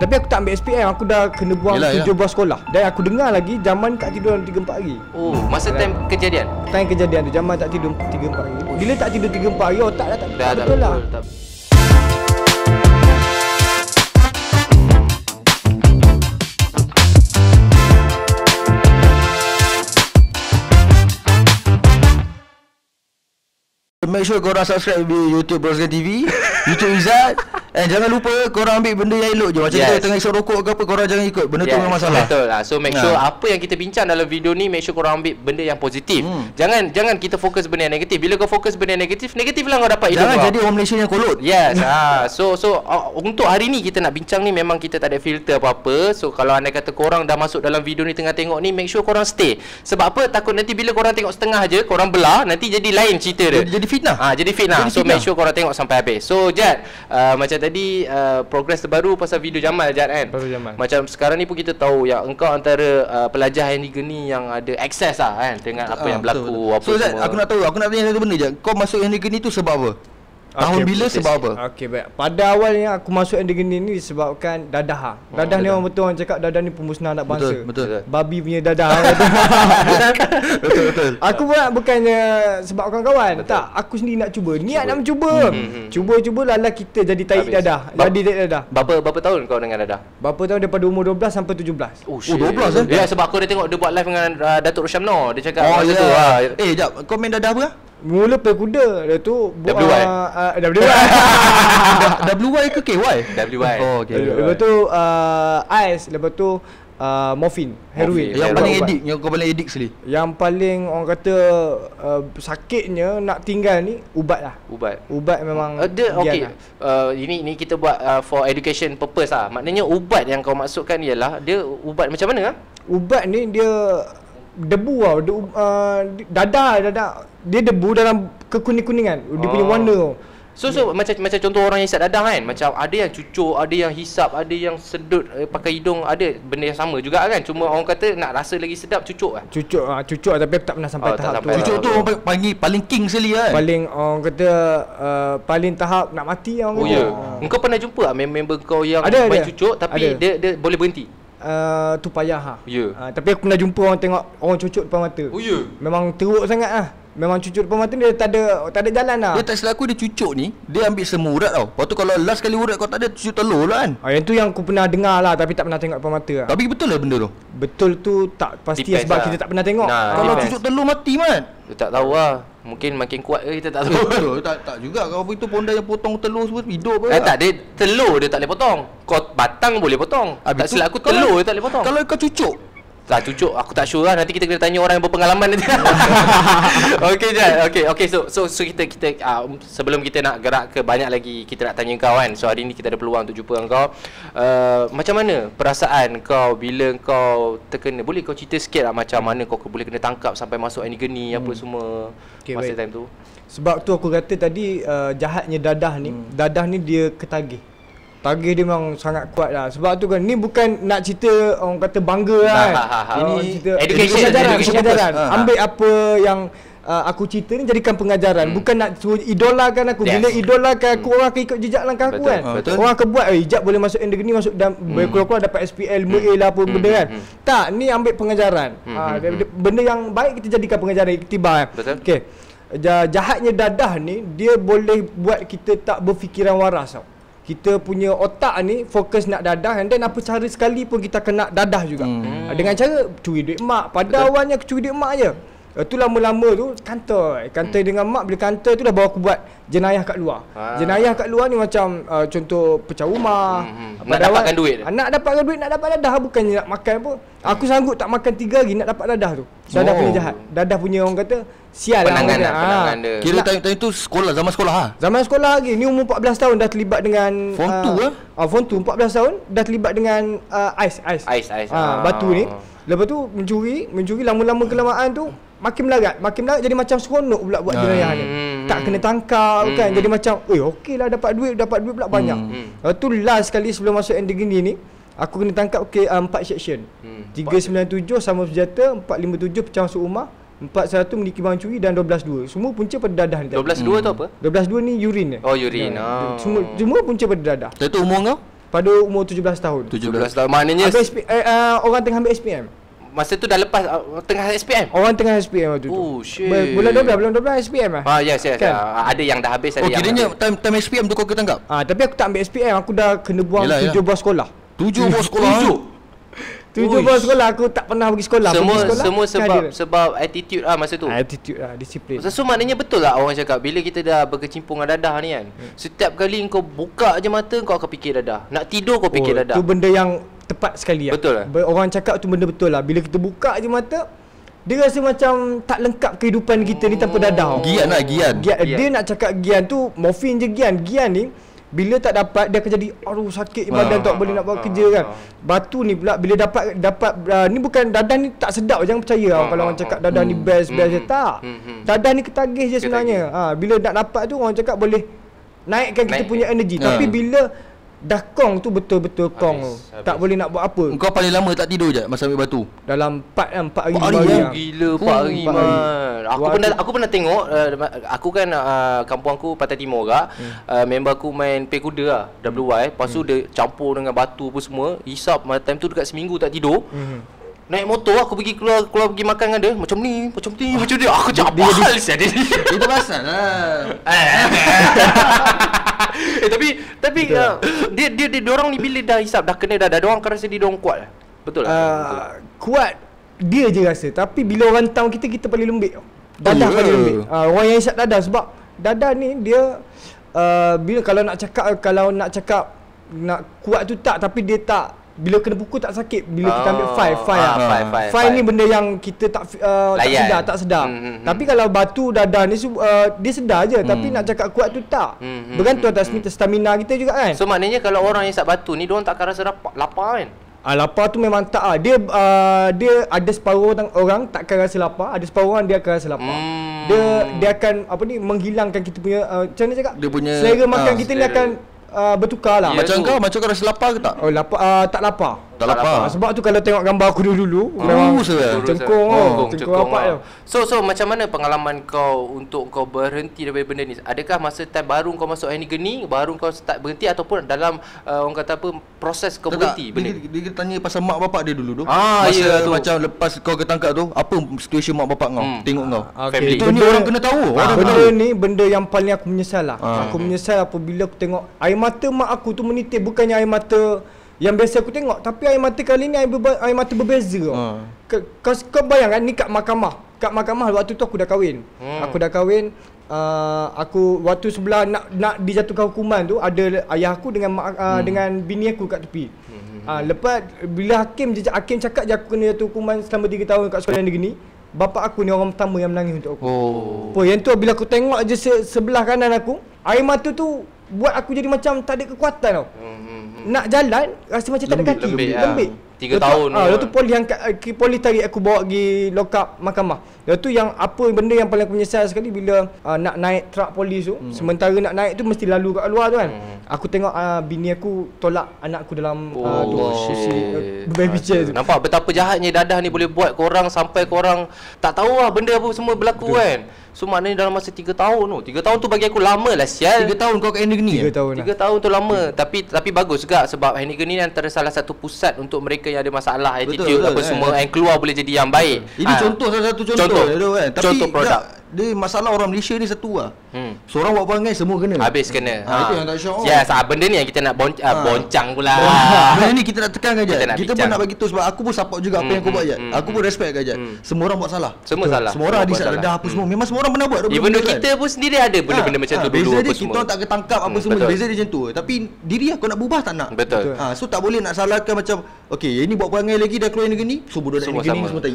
Tapi aku tak ambil SPM, aku dah kena buang 7 buah sekolah. Dan aku dengar lagi Jaman tak tidur dalam 3-4 hari. Oh, masa time kejadian? Time kejadian tu Jaman tak tidur 3-4 hari. Bila tak tidur 3-4 hari, otak dah tak betul lah. Make sure korang subscribe di YouTube Brosgan TV, YouTube Izzat. Jangan lupa korang ambil benda yang elok je. Macam kita tengah isap rokok ke apa, korang jangan ikut. Benda tu memang masalah. Betul lah. So make sure apa yang kita bincang dalam video ni, make sure korang ambil benda yang positif. Jangan kita fokus benda yang negatif. Bila kau fokus benda yang negatif, negatif lah kau dapat hidup. Jangan jadi orang Malaysia yang kolot. Yes. So untuk hari ni kita nak bincang ni, memang kita tak ada filter apa-apa. So kalau anda kata korang dah masuk dalam video ni tengah tengok ni, make sure korang stay. Sebab apa? Takut nanti bila korang tengok setengah je, korang belah, nanti jadi lain cerita dia. Jadi fitnah. Jadi fitnah. So make sure korang tengok sampai habis. So Jad, macam tadi progress terbaru pasal video Jamal, Jad, kan? Jamal. Macam sekarang ni pun kita tahu yang engkau antara pelajar Hennigan ni yang ada akses lah, kan, dengan apa yang berlaku, apa so, Zat, semua. aku nak tahu, aku nak tanya satu benda je. Kau masuk Hennigan ni tu sebab apa? Tahun bila, sebab apa? Okey, baik. Pada awalnya aku masuk Hennigan ni disebabkan dadah. Dadah ni orang betul orang cakap dadah ni pemusnah anak bangsa. Betul. Babi punya dadah. Betul. Aku bukannya sebab kawan-kawan. Tak, aku sendiri nak cuba. Niat nak mencuba. Cuba lala kita jadi tarik dadah. Jadi tarik dadah. Berapa tahun kau dengan dadah? Berapa tahun daripada umur 12 sampai 17. Oh, 12 Ya, sebab aku dah tengok dia buat live dengan Datuk Rosyam Noor. Dia cakap masa tu. Jap, kau main dadah apa? Mula pel kuda. Dia tu WY. WY ke KY? WY. Oh, okay. Lepas tu ais. Lepas tu morfin, heroin. Yang paling edik, yang kau paling edik sekali. Yang paling orang kata sakitnya nak tinggal ni ubat lah. Ubat memang okey. Ini kita buat for education purpose lah. Maknanya ubat yang kau maksudkan ialah dia ubat macam mana? Ubat ni dia debu tau. Dadah. Dia debu dalam kekuning-kuningan. Dia punya warna. So macam contoh orang yang hisap dadah, kan. Macam ada yang cucuk, ada yang hisap, ada yang sedut pakai hidung, ada benda yang sama juga, kan. Cuma orang kata nak rasa lagi sedap, cucuk lah. Cucuk tapi aku tak pernah sampai tahap tu. Cucuk tu orang panggil paling king sekali, kan. Paling orang kata paling tahap nak mati orang kata. Engkau pernah jumpa tak member kau yang main cucuk tapi dia boleh berhenti? Tu payah tapi aku pernah jumpa orang tengok orang cucuk depan mata. Memang teruk sangat lah. Memang cucuk depan mata dia tak ada jalan lah. Dia tak silap aku, dia cucuk ni dia ambil semua urat tau. Lepas tu kalau last kali urat kau tak ada, cucuk telur lah, kan. Yang tu yang aku pernah dengar lah, tapi tak pernah tengok depan mata lah. Tapi betul lah benda tu? Betul tu tak pasti sebab kita tak pernah tengok. Kalau cucuk telur mati, Mat. Tak tahu lah. Mungkin makin kuat ke kita tak tahu. tak juga. Kalau itu ponda yang potong telur semua hidup ke? Tak, dia telur dia tak boleh potong. Kau batang boleh potong. Tak silap aku telur dia tak boleh potong. Kalau kau cucuk tak cucuk, aku tak sure lah. Nanti kita kena tanya orang yang berpengalaman nanti. Okey Jad. Okey. So kita sebelum kita nak gerak ke banyak lagi kita nak tanya kau, kan. So hari ni kita ada peluang untuk jumpa kau. Macam mana perasaan kau bila kau terkena? Boleh kau cerita sikit lah macam mana kau boleh kena tangkap sampai masuk Hennigan ni apa semua masa time tu? Sebab tu aku kata tadi jahatnya dadah ni. Dadah ni dia ketagih. Tagih dia memang sangat kuat lah. Sebab tu kan, ni bukan nak cerita orang kata bangga lah, kan. Ini cerita pengajaran. Ambil apa yang aku cerita ni jadikan pengajaran. Bukan nak suruh idolakan aku. Bila idolakan aku, orang akan ikut jejak langkah aku, kan. Orang akan buat Ijat boleh masuk Hennigan ni, masuk dan keluar-keluar dapat SPL, MA lah apa benda, kan. Tak, ni ambil pengajaran. Benda yang baik kita jadikan pengajaran iktibar, kan. Okay. Jahatnya dadah ni dia boleh buat kita tak berfikiran waras tau. Kita punya otak ni fokus nak dadah, and then apa cara sekali pun kita akan nak dadah juga. Dengan cara curi duit mak. Pada awalnya aku curi duit mak je. Tu lama-lama tu kantor dengan mak. Bila kantor tu dah bawa aku buat jenayah kat luar. Jenayah kat luar ni macam contoh pecah rumah. Nak dapatkan duit. Nak dapatkan duit, nak dapat dadah. Bukannya nak makan apa. Aku sanggup tak makan 3 hari nak dapat dadah tu. Dadah punya jahat. Dadah punya orang kata sial lah. Penanganan dia. Kira time tu sekolah, zaman sekolah lah. Zaman sekolah lagi. Ni umur 14 tahun dah terlibat dengan Form 2 lah. Form 2 14 tahun dah terlibat dengan ais. Batu ni. Lepas tu mencuri lama-lama kelamaan tu makin melarat jadi macam seronok pula buat jenayah ni. Tak kena tangkap, kan. Jadi macam okeylah dapat duit pula banyak. Tu last kali sebelum masuk Hennigan ni aku kena tangkap 4 section. 397 sama senjata, 457 pecah masuk rumah, 41 memiliki barang curi dan 12.2. Semua punca pada dadah ni. 12.2 tu apa? 12.2 ni urine. Oh, urine. Semua punca pada dadah. Itu umur kau? pada umur 17 tahun. 17 tahun. Maknanya orang tengah ambil SPM. masa tu dah lepas tengah SPM. Orang tengah SPM waktu tu. Oh shit. Bulan 12 SPM lah. Yes kan? Ada yang dah habis, ada yang kiranya time SPM tu kau ketangkap? Tapi aku tak ambil SPM, aku dah kena buang 7 buah sekolah. 7 buah sekolah. 7 buah sekolah, aku tak pernah pergi sekolah. Semua sebab attitude masa tu. Attitude disiplin. So maknanya betul tak orang cakap bila kita dah berkecimpung dengan dadah ni kan, setiap kali kau buka je mata kau akan fikir dadah. Nak tidur kau fikir dadah. Tu benda yang tepat sekali lah. Betul lah. Orang cakap tu benda betul lah. Bila kita buka je mata, dia rasa macam tak lengkap kehidupan kita ni tanpa dadah. Gian. Dia nak cakap gian tu morfin je gian. Gian ni bila tak dapat dia akan jadi aduh sakit badan tak boleh nak buat kerja kan. Batu ni pula bila dapat ni bukan dadah ni tak sedap, jangan percaya kalau orang cakap dadah ni best je tak. Dadah ni ketagih je sebenarnya. Bila nak dapat tu orang cakap boleh naikkan kita punya energi. Tapi bila dah kong tu betul-betul kong tu. Tak boleh nak buat apa. Kau paling lama tak tidur je masa ambil batu? Dalam 4 hari 5 hari. Gila 4 hari man. Aku pernah tengok aku kan kampung aku Pantai Timur agak. Member aku main pay kuda lah, WY. Lepas tu dia campur dengan batu apa semua. Hisap time tu dekat seminggu tak tidur. Naik motor aku pergi keluar pergi makan dengan dia macam ni. Aku cakap apa hal dia ni. Itu pasal lah. Tapi dia orang ni bila dah hisap dah kena dah orang akan rasa dia orang kuat. Betul lah. Kuat dia je rasa, tapi bila orang tahu kita paling lembik. Dadah paling lembik. Orang yang hisap dadah sebab dadah ni dia bila kalau nak cakap nak kuat tu tak, tapi dia tak. Bila kena pukul tak sakit. Bila kita ambil five ni benda yang kita tak sedar. Tapi kalau batu dadah ni dia sedar je. Tapi nak cakap kuat tu tak. Bergantung atas stamina kita juga kan. So maknanya kalau orang yang isap batu ni diorang tak akan rasa lapar kan? Lapar tu memang tak dia ada separuh orang tak akan rasa lapar, ada separuh orang dia akan rasa lapar. Dia akan menghilangkan kita punya macam mana cakap? Dia punya selera makan kita ni akan bertukar lah. Macam kau rasa lapar ke tak? Lapar, tak lapar. Tak lapar. Sebab tu kalau tengok gambar aku dulu memang cengkung rapat tu. So macam mana pengalaman kau untuk kau berhenti daripada benda ni? Adakah masa time baru kau masuk Henny Geni baru kau start berhenti ataupun dalam orang kata apa proses kau berhenti benda ni? Dia tanya pasal mak bapak dia dulu tu. Masa tu macam lepas kau ketangkap tu, apa situasi mak bapak kau tengok kau? Family. Itu ni orang kena tahu. Benda ni benda yang paling aku menyesal lah. Aku menyesal apabila aku tengok air mata mak aku tu menitis. Bukannya air mata yang biasa aku tengok, tapi air mata kali ni air mata berbeza. Kau bayangkan ni kat mahkamah waktu tu aku dah kahwin. Aku waktu sebelah nak dijatuhkan hukuman tu ada ayah aku dengan dengan bini aku kat tepi. Lepas bila hakim cakap je aku kena jatuh hukuman selama 3 tahun kat sekolah negeri ni, bapak aku ni orang pertama yang menangis untuk aku. Yang tu bila aku tengok je sebelah kanan aku, air mata tu buat aku jadi macam tak ada kekuatan tau. Nak jalan rasa macam tak ada kaki. Lembik. 3 tahun. Lepas tu poli tarik aku bawa pergi lock up mahkamah. Lepas tu yang benda yang paling aku menyesal sekali bila nak naik truck polis tu, sementara nak naik tu mesti lalu kat luar tu kan. Aku tengok bini aku tolak anak aku dalam baby chair tu. Nampak betapa jahatnya dadah ni boleh buat korang sampai korang tak tahu lah benda apa semua berlaku kan. So maknanya dalam masa 3 tahun tu. 3 tahun tu bagi aku lama lah sial. 3 tahun kau kat Henny Geni? 3 tahun tu lama. Tapi bagus juga sebab Henny Geni ni antara salah satu pusat untuk mereka yang ada masalah attitude apa semua and keluar boleh jadi yang baik. Ini salah satu contoh kan. Tapi contoh produk. Dia masalah orang Malaysia ni satu lah. Seorang buat perangai semua kena. Habis kena. Itu yang tak syok. Yes, benda ni yang kita nak boncang pula. Benda ni kita nak tekankan je. Kita pun nak bagi tahu sebab aku pun support juga apa yang kau buat je. Aku pun respect je. Semua orang buat salah. Semua salah. Semua orang ada dadah apa semua. Memang semua orang pernah buat. Even kita pun sendiri ada benda-benda macam tu dulu apa semua. Kita tak ketangkap apa semua. Beza dia macam tu. Tapi diri aku nak berubah tak nak. Betul. So tak boleh nak salahkan macam okey, ini buat perangai lagi dah keluar negeri ni. So bodoh nak negeri ni semua tai.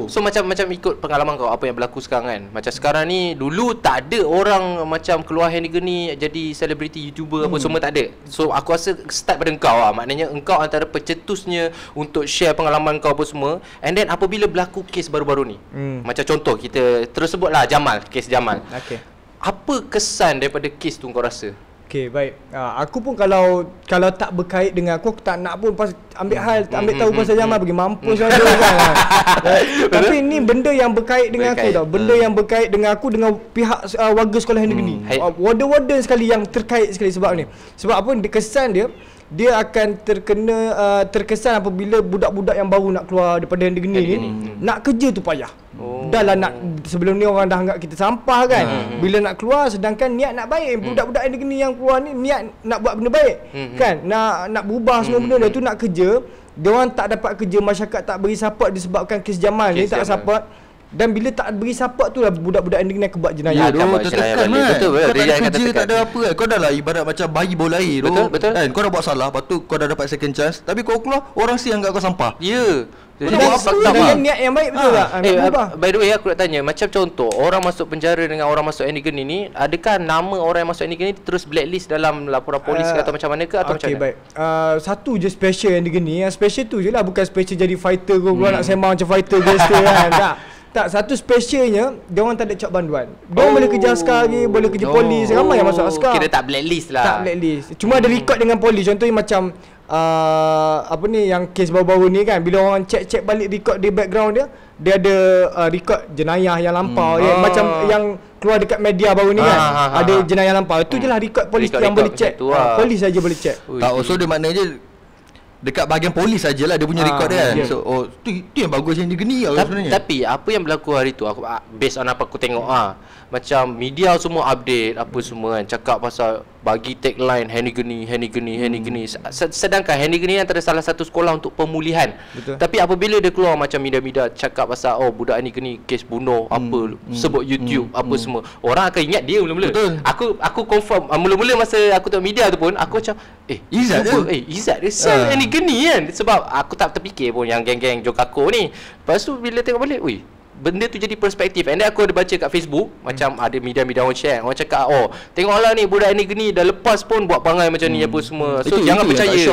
So macam ikut pengalaman kau apa yang berlaku sekarang kan. Macam sekarang ni dulu tak ada orang macam keluar Henny Geni jadi selebriti YouTuber apa semua tak ada. So aku rasa start pada engkau lah. Maknanya engkau antara pencetusnya untuk share pengalaman kau apa semua. And then apabila berlaku kes baru-baru ni, macam contoh kita terus sebutlah kes Jamal. Apa kesan daripada kes tu kau rasa? Okey, baik. Aku pun kalau tak berkait dengan aku tak nak pun ambil tahu pasal Jamal pergi mampus saja kan. Tapi ni benda yang berkait dengan aku tau. Benda yang berkait dengan aku dengan pihak warga sekolah Henny Geni. Warden sekali yang terkait sekali sebab ni. Sebab apa kesan dia dia akan terkesan apabila budak-budak yang baru nak keluar daripada Henry Geni ni nak kerja tu payah. Dah lah sebelum ni orang dah anggap kita sampah kan. Bila nak keluar sedangkan niat nak baik. Budak-budak Henry Geni yang keluar ni niat nak buat benda baik. Kan? Nak berubah semua benda tu nak kerja. Dia orang tak dapat kerja, masyarakat tak beri support disebabkan kes Jamal ni tak support. Dan bila tak beri support tu lah budak-budak Henry Geni akan buat jenayah. Ya, tertekan kan. Betul. Kau tak ada kerja, tak ada apa kan. Kau dah lah ibarat macam bayi bola air tu. Betul. Kan? Kau dah buat salah, lepas tu kau dah dapat second chance. Tapi kau keluar, orang si anggap kau sampah. Ya. Dengan niat yang baik betul tak? By the way aku nak tanya, macam contoh orang masuk penjara dengan orang masuk Henry Geni ni, adakah nama orang yang masuk Henry Geni terus blacklist dalam laporan polis atau macam mana ke atau macam mana? Baik. Satu je special Henry Geni. Yang special tu je lah, bukan special jadi fighter kau keluar nak sembang macam fighter biasa kan. Tak, satu specialnya dia orang tak ada cap banduan. Dia orang boleh kerja askar lagi, boleh kerja polis, ramai yang masuk askar. Kira tak blacklist lah. Tak blacklist. Cuma ada record dengan polis. Contohnya macam apa ni yang kes baru-baru ni kan, bila orang check balik record di background dia ada record jenayah yang lampau macam yang keluar dekat media baru ni kan. Ada jenayah lampau. Itu je lah record polis yang boleh check. Polis saja boleh check. Tak, so dia maknanya dekat bahagian polis sajalah dia punya rekod dia kan. So tu yang bagus yang dia geni sebenarnya. Tapi apa yang berlaku hari tu, aku based on apa aku tengok macam media semua update apa semua kan, cakap pasal bagi tagline Henry Geni. Sedangkan Henry Geni antara salah satu sekolah untuk pemulihan. Betul. Tapi apabila dia keluar macam media-media cakap pasal budak Henry Geni kes bunuh apa sebut YouTube apa semua, orang akan ingat dia mula-mula. Aku confirm mula-mula masa aku tengok media tu pun aku macam Izzat dia sell Henry Geni kan, sebab aku tak terfikir pun yang geng-geng Jokako ni. Lepas tu bila tengok balik, benda tu jadi perspektif. And then aku ada baca kat Facebook, macam ada media-media orang share, orang cakap tengoklah ni budak Henry Geni dah lepas pun buat perangai macam ni apa semua. So jangan percaya.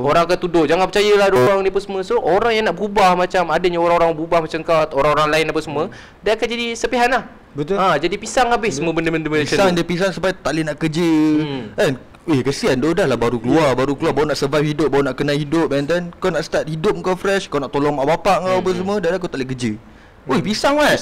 Orang akan tuduh, jangan percayalah diorang ni apa semua. So orang yang nak berubah, macam adanya orang-orang berubah macam kau, orang-orang lain apa semua, dia akan jadi sepihan lah. Betul. Jadi pisang habis semua benda-benda macam tu. Pisang sebab tak boleh nak kerja. Kan? Kesian dia dah lah baru keluar, baru nak survive hidup, baru nak kenal hidup, and then kau nak start hidup kau fresh, kau nak tolong mak bapak kau apa semua, dah kau tak boleh kerja. Pisang kan?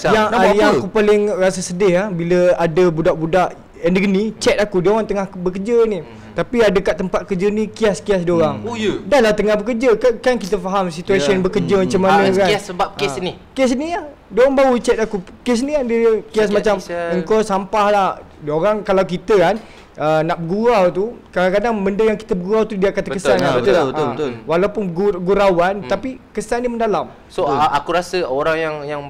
Yang aku paling rasa sedih bila ada budak-budak Henry Geni chat aku, dia orang tengah bekerja ni. Tapi ada kat tempat kerja ni kias-kias dia orang. Dah lah tengah bekerja, kan kita faham situasi bekerja macam mana kan. Kias sebab kes ni. Kes ni lah. Dia orang baru chat aku. Kes ni dia kias macam engkau sampah lah. Dia orang kalau kita kan nak bergurau tu, kadang-kadang benda yang kita bergurau tu dia akan terkesan. Betul. Walaupun gurauan tapi kesan dia mendalam. So aku rasa orang yang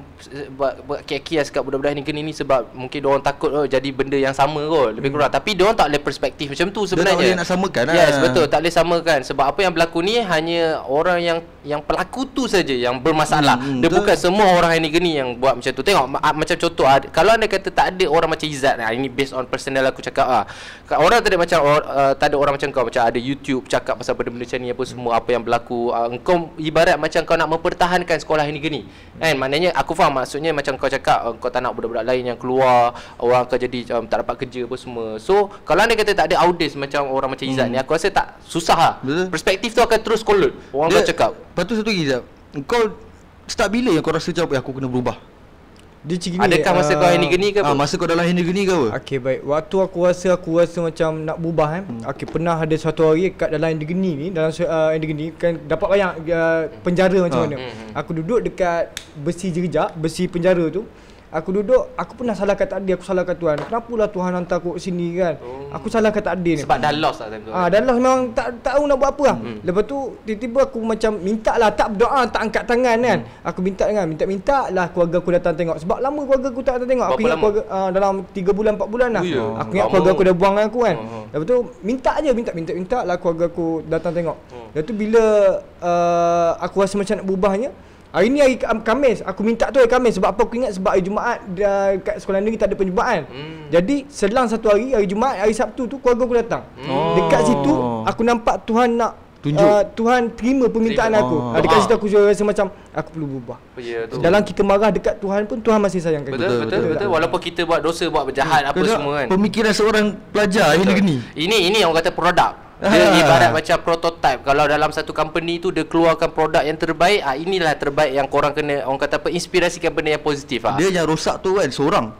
buat kias kat budak-budak Henry Geni ni sebab mungkin diorang takut jadi benda yang sama kot, lebih kurang. Tapi diorang tak boleh perspektif macam tu sebenarnya. Dia tak boleh nak samakan. Yes, betul, tak boleh samakan. Sebab apa yang berlaku ni hanya orang yang pelaku tu saja yang bermasalah. Dia bukan semua orang Henry Geni yang buat macam tu. Tengok macam contoh, kalau anda kata tak ada orang macam Izzat, ini based on personal aku cakap orang tak ada macam tak ada orang macam kau, macam ada YouTube cakap pasal benda-benda macam ni apa semua, apa yang berlaku. Engkau ibarat macam kau nak mempertahankan sekolah Henry Geni kan. Maknanya aku faham maksudnya, macam kau cakap kau tak nak budak-budak lain yang keluar, orang akan jadi tak dapat kerja apa semua. So kalau anda kata tak ada audience macam orang macam Izzat ni, aku rasa tak susah lah. Perspektif tu akan terus kolot orang kau cakap. Lepas tu satu lagi Izzat, kau start bila yang kau rasa macam aku kena berubah? Adakah masa kau Henry Geni ke apa? Masa kau dalam Henry Geni ke apa? Okey, baik. Waktu aku rasa macam nak berubah kan. Okey, pernah ada suatu hari kat dalam Henry Geni ni, dalam Henry Geni kan dapat bayang penjara macam mana. Aku duduk dekat besi jerjak, besi penjara tu. Aku duduk, aku pernah salahkan takdir, aku salahkan Tuhan. Kenapalah Tuhan hantar aku ke sini kan? Aku salahkan takdir ni. Sebab dah lost lah time tu. Dah lost, memang tak tahu nak buat apa lah. Lepas tu tiba-tiba aku macam minta lah, tak berdoa, tak angkat tangan kan. Aku minta lah keluarga aku datang tengok. Sebab lama keluarga aku tak datang tengok. Aku ingat keluarga dalam 3 bulan 4 bulan lah. Aku ingat keluarga aku dah buang aku kan. Lepas tu minta lah keluarga aku datang tengok. Lepas tu bila aku rasa macam nak berubahnya, hari ni hari Khamis, aku minta tu hari Khamis. Sebab apa aku ingat? Sebab hari Jumaat kat sekolah negeri tak ada penjumpaan. Jadi selang satu hari Jumaat, hari Sabtu tu keluarga aku datang. Dekat situ aku nampak Tuhan nak Tuhan terima permintaan aku. Dekat situ aku rasa macam aku perlu berubah. Dalam kita marah dekat Tuhan pun Tuhan masih sayangkan kita. Betul. Walaupun kita buat dosa, buat berjahat apa semua kan. Pemikiran seorang pelajar Henry Geni. Ini orang kata produk. Dia ibarat macam prototype. Kalau dalam satu company tu dia keluarkan produk yang terbaik, inilah terbaik yang korang kena, orang kata apa, inspirasikan benda yang positif. Dia yang rosak tu kan seorang.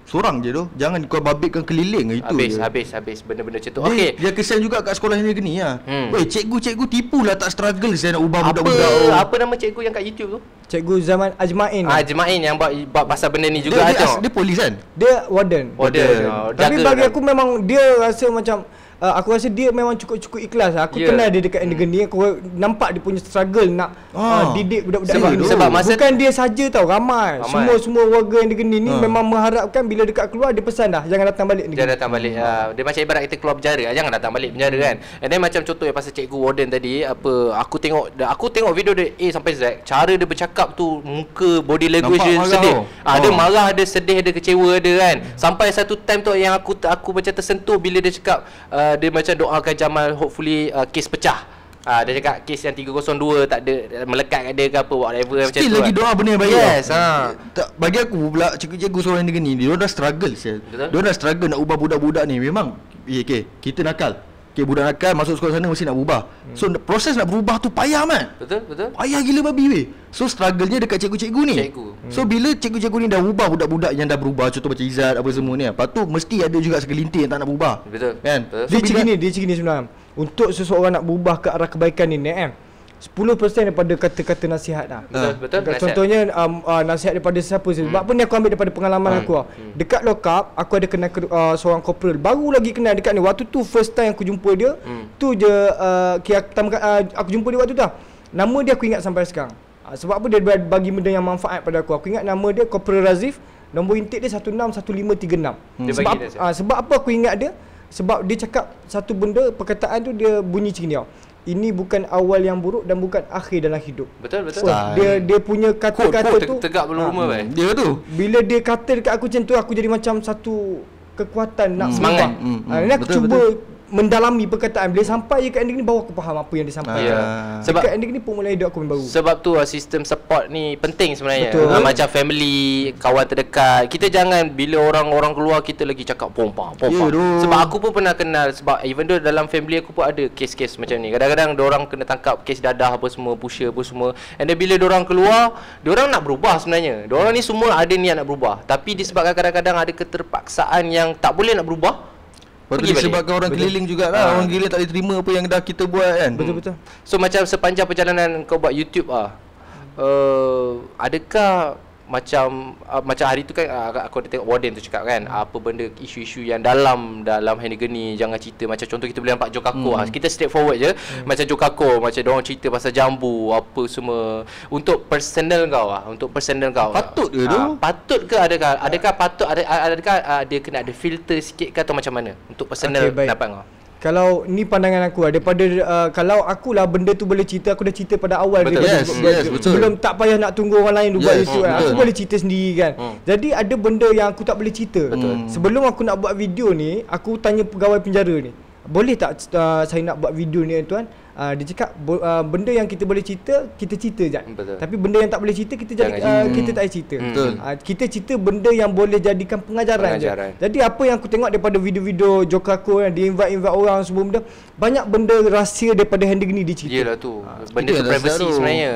Seorang je tu. Jangan kau babitkan keliling itu. Habis benda-benda macam tu. Okey. Okey. Dia kesian juga kat sekolah ni gini lah. Weh, cikgu tipulah tak struggle saya nak ubah budak-budak. Apa nama cikgu yang kat YouTube tu? Cikgu Zaman Ajmain. Ajmain yang buat pasal benda ni juga Dia polis kan? Dia warden. Tapi bagi aku memang dia rasa macam aku rasa dia memang cukup ikhlas. Aku kenal dia dekat Endegeni. Aku nampak dia punya struggle nak didik budak-budak ni. Sebab masa bukan dia saja tau, ramai. Semua warga Endegeni ni memang mengharapkan bila dekat keluar dia pesan dah jangan datang balik Endegeni. Jangan datang balik. Dia macam ibarat kita keluar penjara, jangan datang balik penjara kan. And then macam contoh yang pasal cikgu warden tadi, aku tengok video dia A sampai Z. Cara dia bercakap tu, muka body language dia sedih. Dia marah, dia sedih, dia kecewa dia kan. Sampai satu time tu yang aku macam tersentuh bila dia cakap dia macam doakan Jamal hopefully kes pecah. Dia cakap kes yang 302 tak ada melekat kat dia ke apa whatever macam tu. Still lagi doa benda yang baik. Yes. Bagi aku pula cikgu-cikgu seorang negeri ni dia dah struggle sel. Dia dah struggle nak ubah budak-budak ni. Memang kita nakal. Budak nakal masuk sekolah sana mesti nak berubah. So proses nak berubah tu payah man. Betul. Payah gila babi weh. So struggle-nya dekat cikgu-cikgu ni. So bila cikgu-cikgu ni dah ubah budak-budak yang dah berubah, contoh macam Izzat apa semua ni, lepas tu mesti ada juga segelintir yang tak nak berubah. Betul. Kan? So dia cakap sebenarnya. Untuk seseorang nak berubah ke arah kebaikan ni kan, 10% daripada kata-kata nasihat dah. Betul. Contohnya nasihat daripada siapa sih? Sebab apa ni aku ambil daripada pengalaman aku lah. Dekat lokap aku ada kenal seorang corporal. Baru lagi kenal dekat ni. Waktu tu first time aku jumpa dia. Tu je aku jumpa dia waktu tu lah. Nama dia aku ingat sampai sekarang. Sebab apa dia bagi benda yang manfaat pada aku. Aku ingat nama dia Corporal Razif. Nombor intake dia 161536. Sebab apa aku ingat dia? Sebab dia cakap satu benda, perkataan tu dia bunyi macam ni tau. Ini bukan awal yang buruk dan bukan akhir dalam hidup. Betul. Dia punya kata-kata tu tegak belum rumah dia tu. Bila dia kata dekat aku macam tu, aku jadi macam satu kekuatan nak semangat. Ini aku cuba mendalami perkataan. Bila sampai je kat Ending ni baru aku faham apa yang dia sampaikan. Sebab kat Ending ni pemula hidup aku yang baru. Sebab tu sistem support ni penting sebenarnya. Macam family, kawan terdekat. Kita jangan bila orang-orang keluar kita lagi cakap pompa. Sebab aku pun pernah kenal, sebab even though dalam family aku pun ada kes-kes macam ni. Kadang-kadang diorang kena tangkap kes dadah apa semua, pusher apa semua. And then bila diorang keluar, diorang nak berubah sebenarnya. Diorang ni semua ada niat nak berubah. Tapi disebabkan kadang-kadang ada keterpaksaan yang tak boleh nak berubah. Disebabkan orang keliling jugalah. Orang keliling tak boleh terima apa yang dah kita buat kan. Betul. So macam sepanjang perjalanan kau buat YouTube adakah macam hari tu kan aku ada tengok warden tu cakap kan apa benda isu-isu yang dalam Endegeni jangan cerita. Macam contoh kita boleh nampak Jokako kita straightforward je. Macam Jokako, macam diorang cerita pasal jambu apa semua. Untuk personal kau patut ke tu? Patut ke adakah patut adakah dia kena ada filter sikit ke atau macam mana untuk personal pendapat kau? Kalau ni pandangan aku daripada kalau akulah benda tu boleh cerita, aku dah cerita pada awal. Betul. Sebelum tak payah nak tunggu orang lain buat itu aku boleh cerita sendiri kan. Jadi ada benda yang aku tak boleh cerita. Sebelum aku nak buat video ni, aku tanya pegawai penjara ni, boleh tak saya nak buat video ni tuan? Dia cakap benda yang kita boleh cerita, kita cerita je. Tapi benda yang tak boleh cerita, kita tak payah cerita. Kita cerita benda yang boleh jadikan pengajaran je. Jadi apa yang aku tengok daripada video-video Jokako dia invite orang semua benda, banyak benda rahsia daripada Endegeni dia cerita. Yelah tu. Benda tu privacy sebenarnya.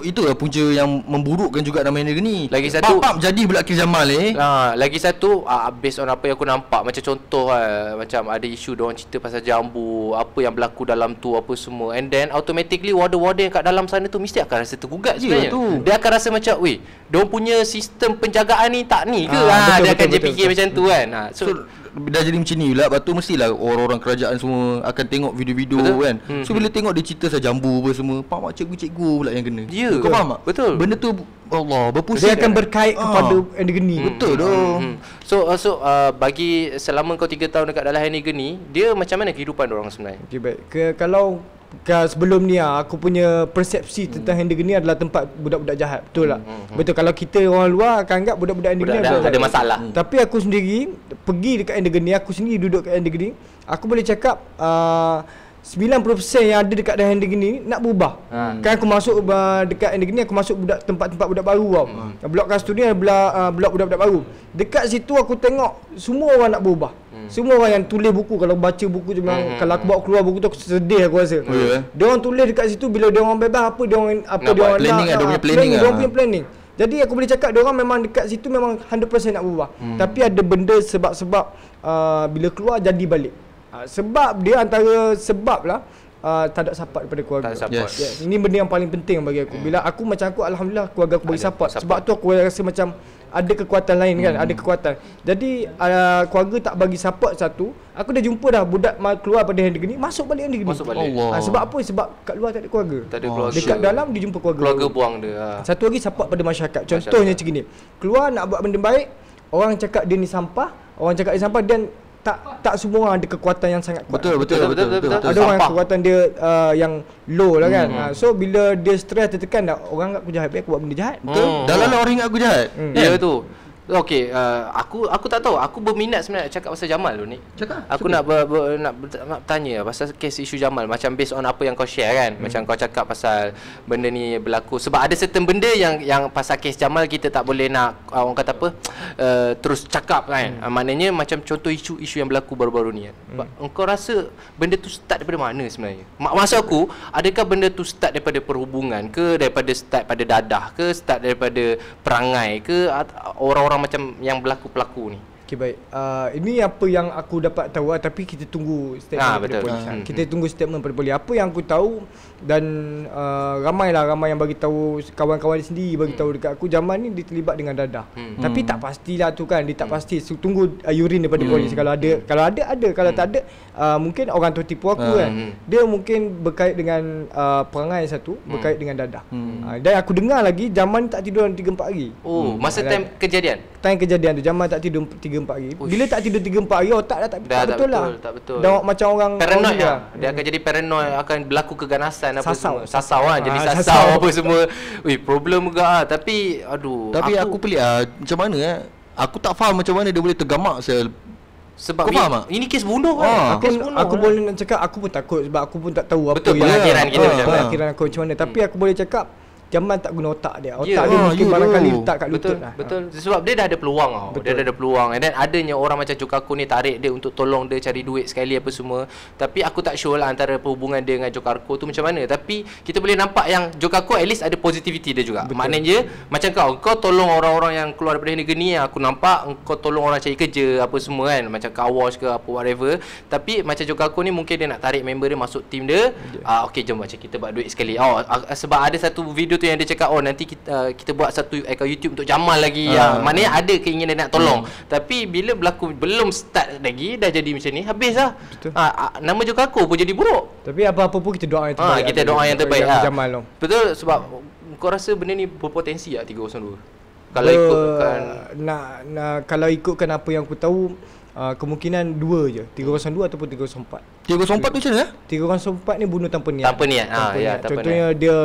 Itulah punca yang memburukkan juga nama Endegeni. Lagi satu jadi pula Akhir Zaman lagi satu based on apa yang aku nampak, macam contoh macam ada isu diorang cerita pasal jambu, apa yang berlaku dalam tu apa semua. And then automatically warden-warden yang kat dalam sana tu mesti akan rasa tergugat sebenarnya. Dia akan rasa macam diorang punya sistem penjagaan ni tak ni ke? Dia akan je fikir macam tu kan. So dah jadi macam ni pula. Lepas tu mestilah orang-orang kerajaan semua akan tengok video-video kan. So bila tengok dia cerita pasal jambu apa semua, mak cikgu-cikgu pula yang kena. Kau faham tak? Betul. Benda tu Allah berpusing. Dia akan berkait kepada Endegeni. Betul doh. So bagi selama kau 3 tahun dekat dalam Endegeni, dia macam mana kehidupan orang sebenarnya? Okay, baik. Kalau sebelum ni aku punya persepsi tentang Endegeni adalah tempat budak-budak jahat. Betul tak? Betul. Kalau kita orang luar akan anggap budak-budak Endegeni ada masalah. Tapi aku sendiri pergi dekat Endegeni, aku sendiri duduk kat Endegeni, aku boleh cakap 90% yang ada dekat dalam Endegeni nak berubah. Kan aku masuk dekat Endegeni, aku masuk tempat-tempat budak baru tau. Blok Kasturi adalah blok budak-budak baru. Dekat situ aku tengok semua orang nak berubah. Semua orang yang tulis buku, kalau baca buku je memang kalau aku bawa keluar buku tu aku sedih aku rasa. Dia orang tulis dekat situ bila dia orang bebas apa dia orang nak, dia punya planning. Jadi aku boleh cakap diorang memang dekat situ memang 100% nak berubah. Tapi ada benda sebab-sebab bila keluar jadi balik. Sebab dia antara sebab lah tak ada support daripada keluarga. Tak support. Yes. Ini benda yang paling penting bagi aku. Bila aku macam aku, alhamdulillah keluarga aku bagi support. Sebab tu aku rasa macam ada kekuatan lain kan, ada kekuatan. Jadi keluarga tak bagi support satu, aku dah jumpa dah budak keluar pada handicap ni, masuk balik handicap ni. Masuk balik. Sebab apa? Sebab kat luar tak ada keluarga. Tak ada keluarga. Dekat dalam dia jumpa keluarga. Keluarga buang dia. Satu lagi support pada masyarakat. Contohnya macam gini. Keluar nak buat benda baik, orang cakap dia ni sampah, orang cakap dia sampah, dan tak semua orang ada kekuatan yang sangat kuat. Betul. Ada orang yang kekuatan dia yang low lah kan. So bila dia stres, tertekan, orang ingat aku jahat, baik aku buat benda jahat. Betul. Dah lah orang ingat aku jahat. Ya tu. Okey, aku tak tahu. Aku berminat sebenarnya nak cakap pasal Jamal tu ni. Cakap. Aku nak bertanya pasal kes isu Jamal, macam based on apa yang kau share kan. Macam kau cakap pasal benda ni berlaku sebab ada certain benda yang pasal kes Jamal kita tak boleh nak orang kata apa terus cakap kan. Maknanya macam contoh isu yang berlaku baru-baru ni kan. Engkau rasa benda tu start daripada mana sebenarnya? Maksud aku, adakah benda tu start daripada perhubungan ke, daripada start pada dadah ke, start daripada perangai ke, orang-orang macam yang pelaku ni? Okey, baik. Ini apa yang aku dapat tahu tapi kita tunggu statement daripada polis. Kita tunggu statement daripada polis. Apa yang aku tahu dan ramai yang bagi tahu, kawan-kawan dia sendiri bagi tahu dekat aku, Jamal ni dia terlibat dengan dadah. Tapi tak pastilah tu kan, dia tak pasti. So, tunggu urine daripada polis. Kalau ada, kalau tak ada mungkin orang tu tipu aku kan. Dia mungkin berkait dengan perangai satu, berkait dengan dadah. Dan aku dengar lagi Jamal ni tak tidur 3-4 hari. Oh, masa time kejadian? Time kejadian tu Jamal tak tidur 3-4 hari. Bila tak tidur 3-4 hari, otak dah tak betul lah. Tak betul. Dah macam orang paranoid lah. Dia akan jadi paranoid, akan berlaku keganasan apa sasau. semua. Sasau kan, jadi sasau apa semua. Problem juga lah. Tapi Tapi aku pelik macam mana aku tak faham macam mana dia boleh tergamak sebab kau faham tak? ini kes bunuh kan. Aku boleh nak cakap, aku pun takut sebab aku pun tak tahu betul, apa yang pengakhiran kita macam mana. Pengakhiran aku macam mana. Tapi aku boleh cakap Jamal tak guna otak dia. Otak dia mungkin barangkali letak kat lutut lah. Betul. Sebab dia dah ada peluang tau. Dia dah ada peluang. Dan adanya orang macam Jokaku ni tarik dia untuk tolong dia cari duit sekali apa semua. Tapi aku tak sure lah antara perhubungan dia dengan Jokarko tu macam mana. Tapi kita boleh nampak yang Jokaku at least ada positivity dia juga. Maknanya macam kau tolong orang-orang yang keluar daripada negeri ni, aku nampak kau tolong orang cari kerja apa semua kan. Macam car wash ke apa whatever. Tapi macam Jokaku ni mungkin dia nak tarik member dia masuk team dia. Okey, jom macam kita buat duit sekali. Sebab ada satu video tu yang dia cakap nanti kita buat satu akaun YouTube untuk Jamal lagi. Maknanya ada keinginan nak tolong. Tapi bila berlaku belum start lagi dah jadi macam ni, habis lah. Nama Jokaku pun jadi buruk. Tapi apa-apa pun kita doa yang terbaik. Kita doa yang terbaik Jamal. Betul. Sebab kau rasa benda ni berpotensi tak 302? Kalau ikutkan kalau ikutkan apa yang aku tahu, kemungkinan dua je, 302 ataupun 304. 304 tu macam mana? 304 ni bunuh tanpa niat. Tanpa niat. Contohnya dia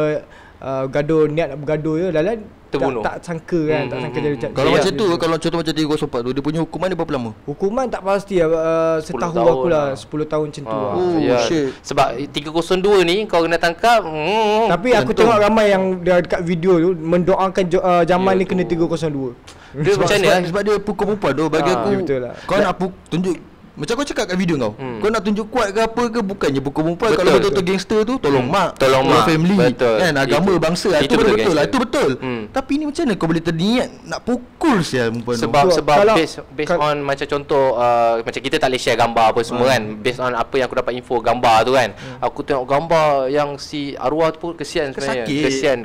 gaduh, niat nak bergaduh je, dalam terbunuh. Tak sangka kan, tak sangka jadi kalau macam tu, kalau contoh macam 304 tu, dia punya hukuman dia berapa lama? Hukuman tak pasti setahu aku lah 10 tahun macam tu lah. Shit. Sebab 302 ni kau kena tangkap. Tapi aku tengok ramai yang dekat video tu mendoakan Jamal ni kena 302. Dia macam ni sebab dia pukul perempuan tu. Bagi aku, kau nak tunjuk macam kau cakap kat video kau, kau nak tunjuk kuat ke apa ke, bukannya pukul perempuan. Kalau betul-betul gangster tu, tolong mak, tolong family, kan, agama, bangsa, itu betul lah, itu betul. Tapi ni macam mana kau boleh terniat nak pukul sial perempuan tu? Sebab based on macam contoh macam kita tak boleh share gambar apa semua kan. Based on apa yang aku dapat info gambar tu kan, aku tengok gambar yang si arwah tu pun kesian sebenarnya.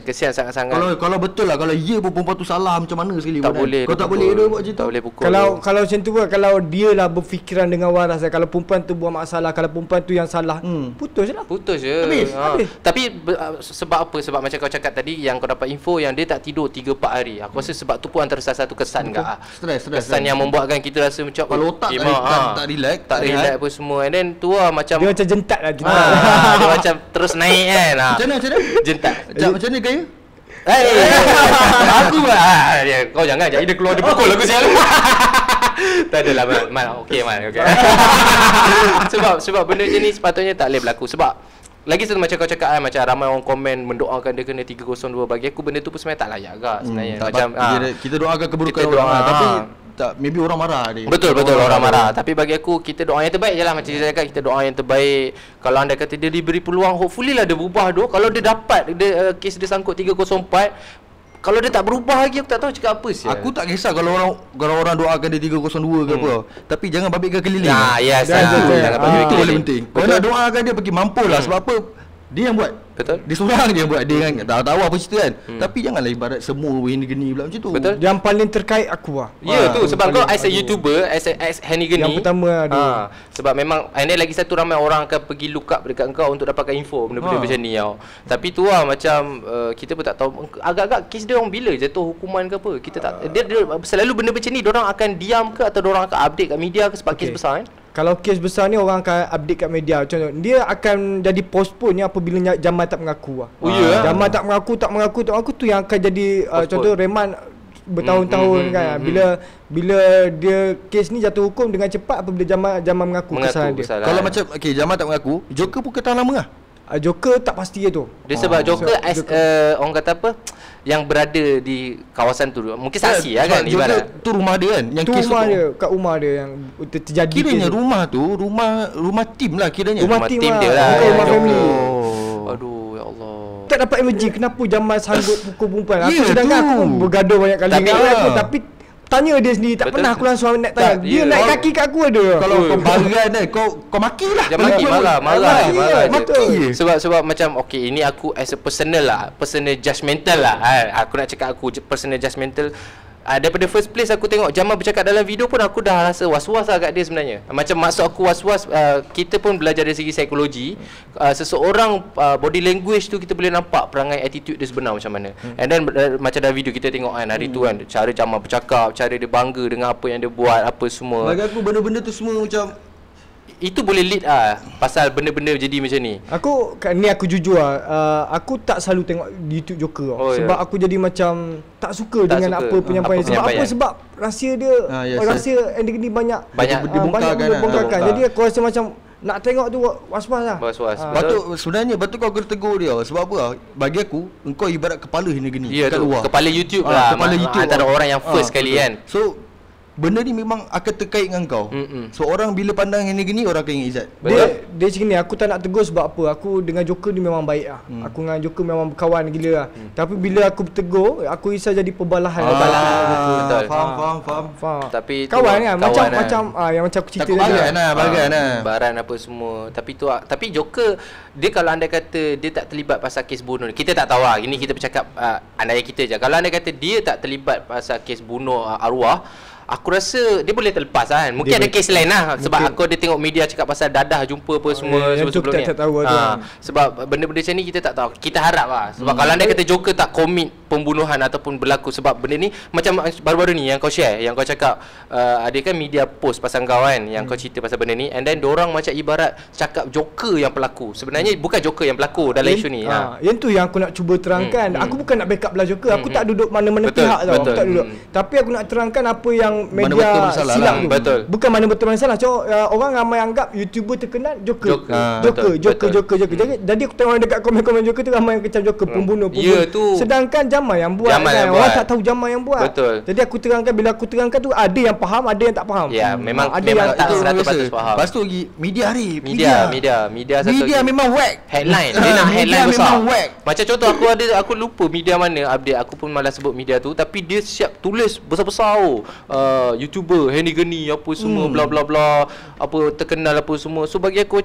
Kesian sangat-sangat. Kalau betul lah, kalau ya pun perempuan tu salah macam mana sekali, tak boleh. Kau tak boleh dia buat macam tu. Tak boleh pukul. Kalau macam tu pun, kalau dia lah berfikiran dengan waras, kalau perempuan tu buat masalah, kalau perempuan tu yang salah, putus je lah. Putus je. Habis. Tapi sebab apa? Sebab macam kau cakap tadi, yang kau dapat info yang dia tak tidur 3-4 hari. Aku rasa sebab tu pun antara salah satu kesan enggak. Kesan yang membuatkan kita rasa macam kalau otak tak relax apa semua. And then tu lah macam dia macam jentat lah. Dia macam terus naik kan. Macam mana? Jentat. Macam mana gaya? Aku kau jangan jadi dia keluar dia pukul aku sial. Tak adalah Mal. Okey. Sebab benda macam ni sepatutnya tak boleh berlaku. Sebab lagi satu macam kau cakap macam ramai orang komen mendoakan dia kena 302. Bagi aku benda tu pun sebenarnya tak layak agak sebenarnya. Macam kita doakan keburukan orang lah, tapi tak, maybe orang marah dia. Betul orang marah. Tapi bagi aku kita doa yang terbaik je lah. Macam saya cakap, kita doa yang terbaik. Kalau anda kata dia diberi peluang, hopefully lah dia berubah tu. Kalau dia dapat kes dia sangkut 304, kalau dia tak berubah lagi aku tak tahu cakap apa sih. Aku tak kisah kalau orang doakan dia 302 ke apa. Tapi jangan babitkan keliling. Yes. Jangan babitkan Itu paling keliling. penting. Kalau nak doakan dia pergi mampulah. Sebab apa? Dia yang buat. Betul. Dia seorang dia buat. Dia kan tak tahu apa cerita kan. Tapi janganlah ibarat semua ini geni pula macam tu. Betul. Yang paling terkait aku lah. Ya tu sebab kau as a YouTuber, as Henny Geni. Yang pertama sebab memang and then lagi satu ramai orang akan pergi look up dekat kau untuk dapatkan info benda-benda macam ni tau. Tapi tu lah macam kita pun tak tahu agak-agak kes dia orang bila jatuh hukuman ke apa. Kita tak dia selalu benda macam ni diorang akan diam ke atau diorang akan update kat media ke sebab kes besar kan? Kalau kes besar ni orang akan update kat media. Contoh dia akan jadi postpone apabila Jamal tak mengaku lah. Oh ya. Jamal tak mengaku tu yang akan jadi contoh reman bertahun-tahun kan. Bila dia kes ni jatuh hukum dengan cepat apabila Jamal mengaku kesalahan dia. Kalau macam Jamal tak mengaku, Joker pun ketahan lama lah. Joker tak pasti je tu. Dia sebab Joker as orang kata apa yang berada di kawasan tu mungkin saksi lah kan ibarat. Tu rumah dia kan yang tu kes rumah dia kat rumah dia yang terjadi. Kiranya rumah tu rumah tim lah kiranya. Rumah tim dia lah. Bukan rumah family. Aduh ya Allah. Tak dapat imagine kenapa Jamal sanggup pukul perempuan. Aku Ya, sedangkan tu. aku pun bergaduh banyak kali Tapi- dengan aku tapi tanya dia sendiri tak Betul. pernah aku langsung nak tanya. Tak, Dia ya. naik kaki kat aku ada. Kalau kau baran kan kau makilah. Dia maki marah je. Betul. Sebab macam okey ini aku as a personal judgemental lah. Aku nak cakap aku personal judgemental. Daripada first place aku tengok Jamal bercakap dalam video pun aku dah rasa was-was lah kat dia sebenarnya. Macam maksud aku was-was kita pun belajar dari segi psikologi. Seseorang body language tu kita boleh nampak perangai attitude dia sebenar macam mana. And then macam dalam video kita tengok kan hari tu kan cara Jamal bercakap, cara dia bangga dengan apa yang dia buat apa semua. Bagi aku benda-benda tu semua macam Itu boleh lead pasal benda-benda jadi macam ni. Aku jujur aku tak selalu tengok YouTube Joker sebab aku jadi macam tak suka dengan apa penyampaian. Sebab rahsia dia rahsia ending ni banyak dibongkarkan. Jadi aku rasa macam nak tengok tu was-was lah. Patut kau kena tegur dia. Sebab apa? Bagi aku engkau ibarat kepala ini gini kat luar. Kepala YouTube lah. Kepala YouTube antara orang yang first kali kan. So benda ni memang akan terkait dengan kau. So orang bila pandang yang ni gini orang akan ingat Izzat. Dia macam ni aku tak nak tegur sebab apa. Aku dengan Joker ni memang baik lah. Aku dengan Joker memang berkawan gila lah. Tapi bila aku bertegur aku risau jadi perbalahan. Betul. Faham. Tapi kawan kan macam yang macam aku cerita bagian baran apa semua. Tapi Joker dia kalau anda kata dia tak terlibat pasal kes bunuh, kita tak tahu lah. Ini kita bercakap andai kita je. Kalau anda kata dia tak terlibat pasal kes bunuh arwah, aku rasa dia boleh terlepas kan. Mungkin ada kes lain lah. Sebab aku ada tengok media cakap pasal dadah jumpa apa semua sebelum ni. Sebab benda-benda macam ni kita tak tahu. Kita harap lah. Sebab kalau anda kata Joker tak komit pembunuhan ataupun berlaku sebab benda ni macam baru-baru ni yang kau share, yang kau cakap ada kan media post pasal kau kan yang kau cerita pasal benda ni, and then diorang macam ibarat cakap Joker yang pelaku. Sebenarnya bukan Joker yang pelaku dalam isu ni. Yang tu yang aku nak cuba terangkan. Aku bukan nak backup belah Joker. Aku tak duduk mana-mana pihak tau. Aku tak duduk. Tapi aku nak terangkan apa yang media silap tu. Betul. Bukan mana betul mana salah. Orang ramai anggap YouTuber terkenal Joker. Jadi aku tengok dekat komen-komen Joker tu ramai yang kecam Joker pembunuh. Ya tu. Sedangkan Jamal yang buat kan. Orang tak tahu Jamal yang buat. Betul. Jadi aku terangkan, bila aku terangkan tu ada yang faham, ada yang tak faham. Ya, memang ada memang yang tak 100% faham. Lepas tu lagi media satu media memang whack. Headline. Dia nak headline media besar. memang whack. Macam contoh aku lupa media mana update. Aku pun malas sebut media tu, tapi dia siap tulis besar-besar YouTuber Henny Geni apa semua bla bla bla, apa terkenal apa semua. So bagi aku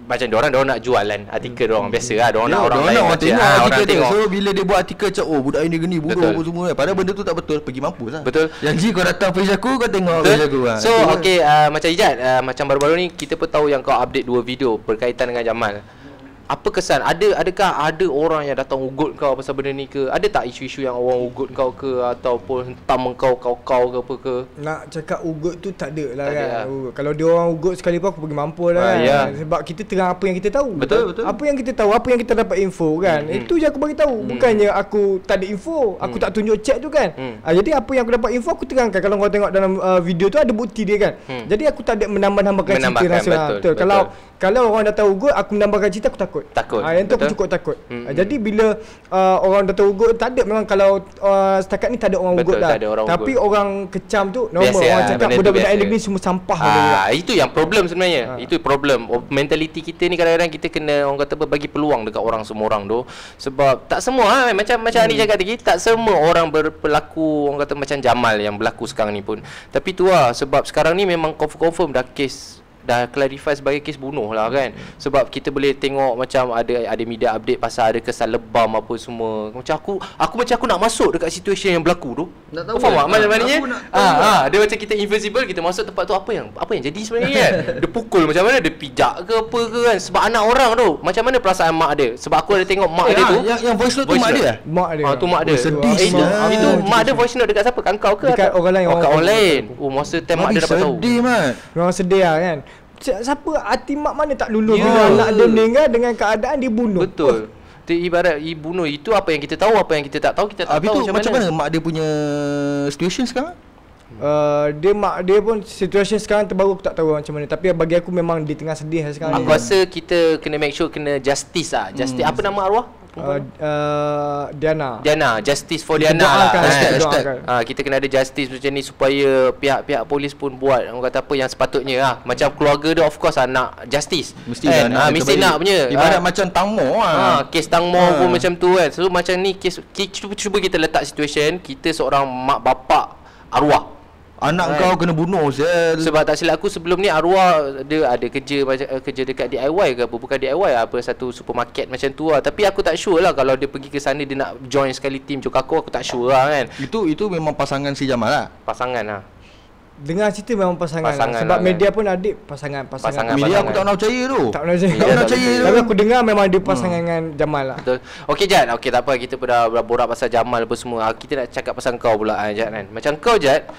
macam diorang nak jualan artikel diorang biasa lah. Diorang nak orang lain baca. Orang tengok. So bila dia buat artikel macam budak ini geni bodoh apa semua kan. Padahal benda tu tak betul, pergi mampus lah. Betul. Janji kau datang page aku, kau tengok page aku lah. So okey, macam Ijat, macam baru-baru ni kita pun tahu yang kau update 2 video berkaitan dengan Jamal. Apa kesan? Adakah ada orang yang datang ugut kau pasal benda ni ke? Ada tak isu-isu yang orang ugut kau ke ataupun hentam kau ke apa ke? Nak cakap ugut tu tak ada lah kan. Kalau dia orang ugut sekali pun aku pergi mampus lah kan. Sebab kita terang apa yang kita tahu. Betul. Apa yang kita tahu, apa yang kita dapat info kan. Itu je aku bagi tahu. Bukannya aku tak ada info, aku tak tunjuk chat tu kan. Jadi apa yang aku dapat info aku terangkan. Kalau kau tengok dalam video tu ada bukti dia kan. Jadi aku tak ada menambah-nambahkan cerita nasional. Betul. kalau orang dah tahu ugut, aku menambahkan cerita aku takut. Yang tu aku cukup takut. Jadi bila orang dah tahu ugut, tak ada memang kalau setakat ni tak ada orang ugut dah. Tapi orang kecam tu normal. Orang cakap budak-budak negeri semua sampah. Itu yang problem sebenarnya. Itu problem. Mentaliti kita ni kadang-kadang kita kena orang kata bagi peluang dekat orang semua orang tu. Sebab tak semua macam Ani cakap tadi, tak semua orang berpelaku orang kata macam Jamal yang berlaku sekarang ni pun. Tapi tu lah, sebab sekarang ni memang confirm dah kes, dah clarify sebagai kes bunuh lah kan. Sebab kita boleh tengok macam ada media update pasal ada kesan lebam apa semua. Macam aku nak masuk dekat situasi yang berlaku tu. Nak tahu faham tak maknanya? Dia macam kita invisible, kita masuk tempat tu, apa yang jadi sebenarnya kan. Dia pukul macam mana, dia pijak ke apa ke kan, sebab anak orang tu. Macam mana perasaan mak dia? Sebab aku ada tengok mak dia tu. Yang voice note tu mak dia? Mak dia. Tu mak dia. Sedih. Itu mak dia voice note dekat siapa? Kat kau ke? Dekat orang lain. Kat orang lain. Masa time mak dia dapat tahu. Sedih mat. Orang sedih lah kan. Siapa hati mak mana tak luluh bila anak dia meninggal dengan keadaan dibunuh. Betul. Ibarat bunuh itu apa yang kita tahu, apa yang kita tak tahu, kita tak tahu macam mana mak dia punya situation sekarang? Mak dia pun situasi sekarang terbaru aku tak tahu macam mana. Tapi bagi aku memang dia tengah sedih sekarang. Aku rasa kita kena make sure kena justice lah. Justice apa nama arwah? Diana, justice for Diana lah. Kita kena ada justice macam ni supaya pihak-pihak polis pun buat orang kata apa yang sepatutnya lah. Macam keluarga dia of course nak justice. Mesti nak punya. Ibarat macam Tang Mo kes Tang Mo pun macam tu kan. So macam ni kes, cuba kita letak situation kita seorang mak bapak arwah. Anak kau kena bunuh sebab tak silap aku sebelum ni arwah dia ada kerja dekat DIY ke apa, bukan DIY apa, satu supermarket macam tu lah. Tapi aku tak sure lah kalau dia pergi ke sana dia nak join sekali tim Jokako, aku tak sure lah kan. Itu memang pasangan si Jamal lah. Pasangan lah. Dengar cerita memang pasangan lah. Sebab media pun adik pasangan. Media aku tak nak percaya tu. Tak nak percaya. Tapi aku dengar memang dia pasangan dengan Jamal lah. Betul. Okey Jad, tak apa, kita pun dah borak pasal Jamal apa semua. Kita nak cakap pasal kau pula Jad kan. Macam kau Jad,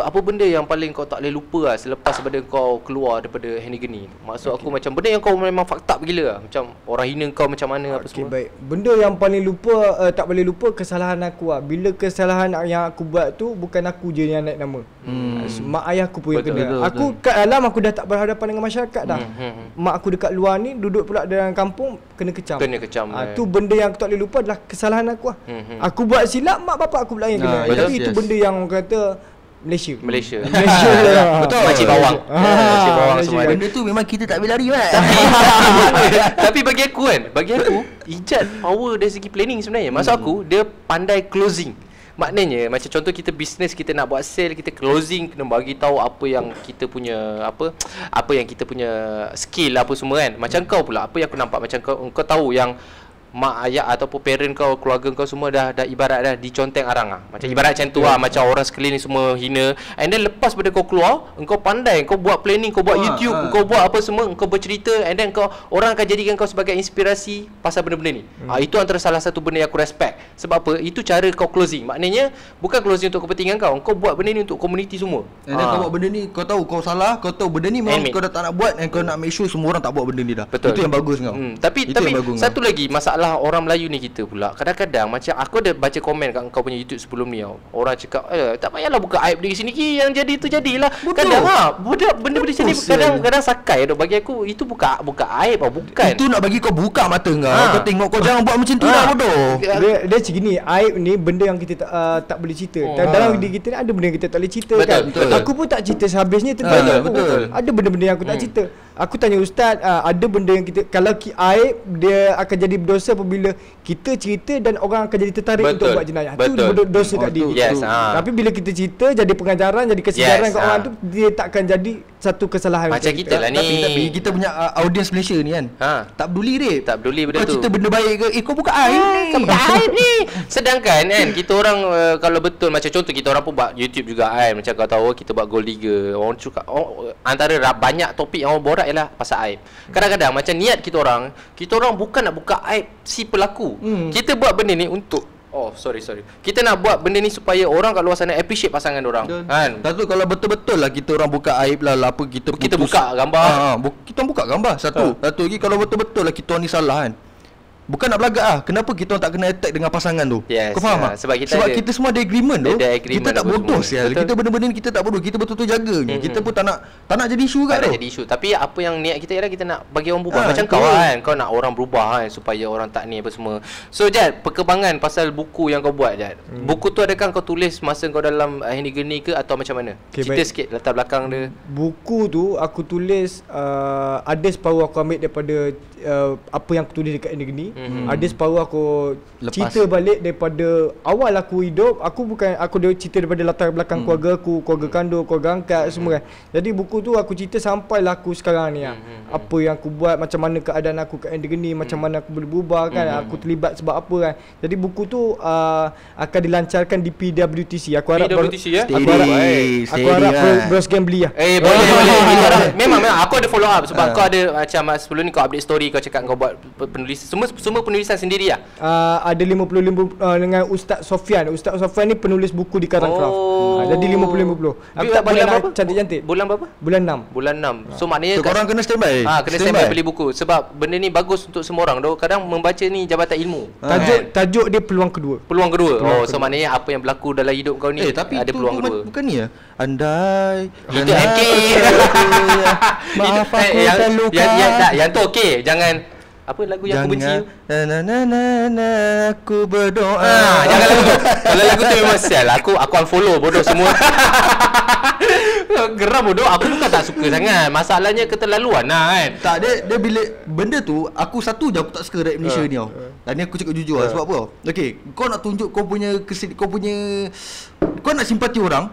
apa benda yang paling kau tak boleh lupa lah selepas daripada kau keluar daripada Henigeni? Maksud aku macam benda yang kau memang fucked up gila lah. Macam orang hina kau macam mana apa semua. Baik. Benda yang paling tak boleh lupa kesalahan aku lah. Bila kesalahan yang aku buat tu bukan aku je yang naik nama. Mak ayah aku pun yang kena. Aku kat dalam aku dah tak berhadapan dengan masyarakat dah. Mak aku dekat luar ni duduk pula dalam kampung kena kecam. Tu benda yang aku tak boleh lupa adalah kesalahan aku lah. Aku buat silap, mak bapak aku pula yang kena. Tapi itu benda yang orang kata Malaysia. Betul. Makcik bawang. Makcik bawang semua. Benda tu memang kita tak boleh lari kan. Tapi bagi aku Ijat power dari segi planning sebenarnya. Maksud aku dia pandai closing. Maknanya macam contoh kita bisnes, kita nak buat sale, kita closing, kena bagi tahu apa yang kita punya apa yang kita punya skill apa semua kan. Macam kau pula, apa yang aku nampak macam kau tahu yang mak ayah ataupun parent kau, keluarga kau semua dah ibarat dah diconteng arang lah. Macam ibarat macam tu lah, macam orang sekeliling semua hina. And then lepas pada kau keluar, engkau pandai, kau buat planning, kau buat YouTube, kau buat apa semua, engkau bercerita, and then orang akan jadikan kau sebagai inspirasi pasal benda-benda ni. Itu antara salah satu benda yang aku respect. Sebab apa? Itu cara kau closing. Maknanya bukan closing untuk kepentingan kau buat benda ni untuk komuniti semua. And then kau buat benda ni, kau tahu kau salah, kau tahu benda ni memang kau dah tak nak buat, and kau nak make sure semua orang tak buat benda ni dah. Betul. Itu yang bagus kau. Tapi satu lagi masalah orang Melayu ni kita pula kadang-kadang macam aku ada baca komen kat kau punya YouTube sebelum ni tau. Orang cakap tak payahlah buka aib diri sini yang jadi tu jadilah. Betul. Kadang budak benda-benda macam ni kadang-kadang sakai dok. Bagi aku itu buka aib bukan. Itu nak bagi kau buka mata kau. Kau tengok, kau jangan buat macam tu dah bodoh. Dia macam gini, aib ni benda yang kita tak boleh cerita. Dalam diri kita ni ada benda yang kita tak boleh cerita kan. Aku pun tak cerita sehabisnya tentang betul. Ada benda-benda yang aku tak cerita. Aku tanya ustaz, ada benda yang kita kalau aib dia akan jadi berdosa apabila kita cerita dan orang akan jadi tertarik untuk buat jenayah. Itu dosa kat diri. Tapi bila kita cerita jadi pengajaran, jadi kesedaran kat orang tu, dia takkan jadi satu kesalahan. Macam kita lah ni. Tapi kita punya audience Malaysia ni kan, tak peduli tak peduli benda tu. Kau cerita benda baik ke, kau buka aib ni. Kau buka aib ni. Sedangkan kan kita orang kalau betul macam contoh kita orang pun buat YouTube juga kan. Macam kau tahu kita buat Gold Digger. Orang cakap antara banyak topik yang orang borak ialah pasal aib. Kadang-kadang macam niat kita orang bukan nak buka aib si pelaku. Kita buat benda ni untuk sorry. Kita nak buat benda ni supaya orang kat luar sana appreciate pasangan orang. Kan? Satu kalau betul-betul lah kita orang buka aib lah apa kita buka gambar. Kita buka gambar. Satu lagi kalau betul-betul lah kita orang ni salah kan. bukan nak belagak ah. Kenapa kita orang tak kena attack dengan pasangan tu? Yes, Kau faham tak? sebab kita kita semua ada agreement tu. agreement Kita tak bodoh sial. Betul. Kita benda-benda ni kita tak bodoh. Kita betul-betul jaga ni. Kita pun tak nak jadi isu kat Tak nak tu. jadi isu. Tapi apa yang niat kita ialah kita nak bagi orang berubah. Ah, Macam betul. kau kan, kau nak orang berubah kan supaya orang tak ni apa semua. So Jad, perkembangan pasal buku yang kau buat Jad. Buku tu adakah kau tulis masa kau dalam Hendy Geni ke atau macam mana? Okay, Cerita baik. sikit latar belakang dia. Buku tu aku tulis ada separuh aku ambil daripada apa yang aku tulis dekat Negeri. Ada separuh aku Lepas. cerita balik daripada awal aku hidup. Aku ada cerita daripada latar belakang keluarga aku, keluarga kandung, keluarga angkat semua kan. Jadi buku tu aku cerita sampailah aku sekarang ni apa yang aku buat, macam mana keadaan aku kat Negeri, macam mana aku boleh berubah kan. Aku terlibat sebab apa kan. Jadi buku tu akan dilancarkan di PWTC. Aku harap PWTC ya? Aku harap bros game beli lah. Boleh. Kita orang memang aku ada follow up sebab kau ada macam sebelum ni kau update story, kau cakap kau buat penulis semua penulisan sendiri lah. Ada 55 dengan Ustaz Sofian. Ustaz Sofian ni penulis buku di Karang Craft. Jadi 50-50. Aku tak banyak nak cantik-cantik. Bulan berapa? Bulan 6. Bulan 6. So maknanya So korang kena standby. kena standby beli buku sebab benda ni bagus untuk semua orang. Kadang membaca ni jabatan ilmu. Tajuk dia peluang kedua. Peluang kedua. So maknanya apa yang berlaku dalam hidup kau ni tapi ada peluang kedua. bukan ni ya. Andai Itu MK. Maaf aku yang, terluka. yang tu okey. Jangan apa lagu yang aku benci tu? Aku berdoa. Jangan lagu tu. Kalau lagu tu memang sial. Aku unfollow bodoh semua. Geram bodoh. Aku bukan tak suka sangat. Masalahnya keterlaluan lah kan. Tak, dia bila benda tu aku satu je aku tak suka rap Malaysia ni tau. Dan ni aku cakap jujur lah sebab apa tau. Okey, kau nak tunjuk kau nak simpati orang.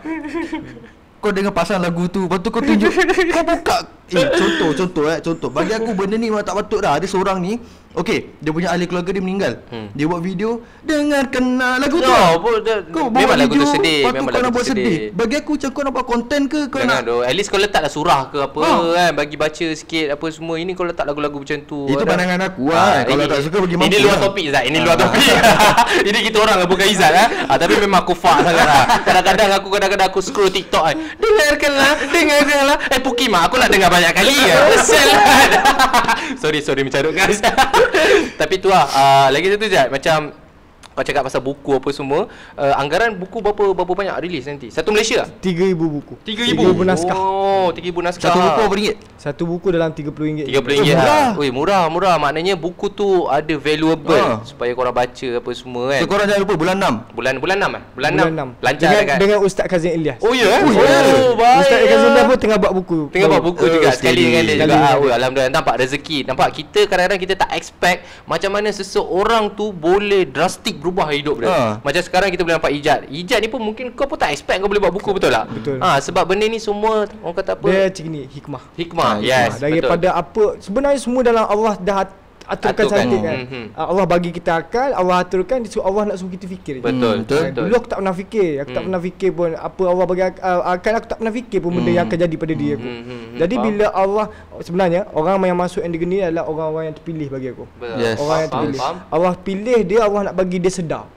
Kau dengar pasal lagu tu, lepas tu kau tunjuk, kau buka contoh bagi aku benda ni memang tak patut dah. Ada seorang ni, okey, dia punya ahli keluarga dia meninggal. Dia buat video dengarkanlah lagu tu. Kau memang buat lagu tu video, sedih. lepas tu Memang kau nak lagu buat tu sedih. Bagi aku macam kau nak buat konten ke kau Jangan nak At least kau letaklah surah ke apa kan, bagi baca sikit apa semua. Ini kau letak lagu-lagu macam tu. itu pandangan aku lah. Kalau tak suka bagi mampu. Ini luar topik Zat. Ini luar topik. Ini kita orang bukan Izzat tapi memang aku faham sangat lah. Kadang-kadang aku scroll TikTok kan. Dengarkanlah. Pukim aku nak dengar banyak kali ya. Kesel kan. Sorry mencarut guys. Tapi tu lah lagi satu Zat, macam kau cakap pasal buku apa semua, anggaran buku berapa banyak release nanti? Satu Malaysia lah? 3,000 buku. 3,000 naskah. Oh, 3,000 naskah. Satu buku berapa ringgit? Satu buku dalam RM30. RM30 murah. Oi, murah. Maknanya buku tu ada valuable supaya korang baca apa semua kan. So korang jangan lupa bulan 6. Bulan 6 Bulan 6. Lancar dengan, kan? dengan Ustaz Kazim Ilyas. Oh ya? Baik. Ustaz Kazim Ilyas pun tengah buat buku. Tengah buat buku juga sekali dengan dia Sekali. juga. Oh, alhamdulillah nampak rezeki. Nampak kita kadang-kadang kita tak expect macam mana seseorang tu boleh drastik berubah hidup dia. Macam sekarang kita boleh nampak Ijat ni pun mungkin kau pun tak expect kau boleh buat buku, betul tak? Betul. Sebab benda ni semua orang kata apa? Dia macam ni, hikmah. Yes, betul. Daripada apa sebenarnya semua dalam Allah dah aturkan cantik kan. Allah bagi kita akal, Allah aturkan, Allah nak suruh kita fikir. Betul. Dulu aku tak pernah fikir. Aku tak pernah fikir pun apa Allah bagi akal, aku tak pernah fikir pun benda yang akan jadi pada dia aku. Jadi bila Allah, sebenarnya orang yang masuk Endigen ni adalah orang-orang yang terpilih bagi aku. Yes. Orang yang terpilih. Allah pilih dia, Allah nak bagi dia sedar.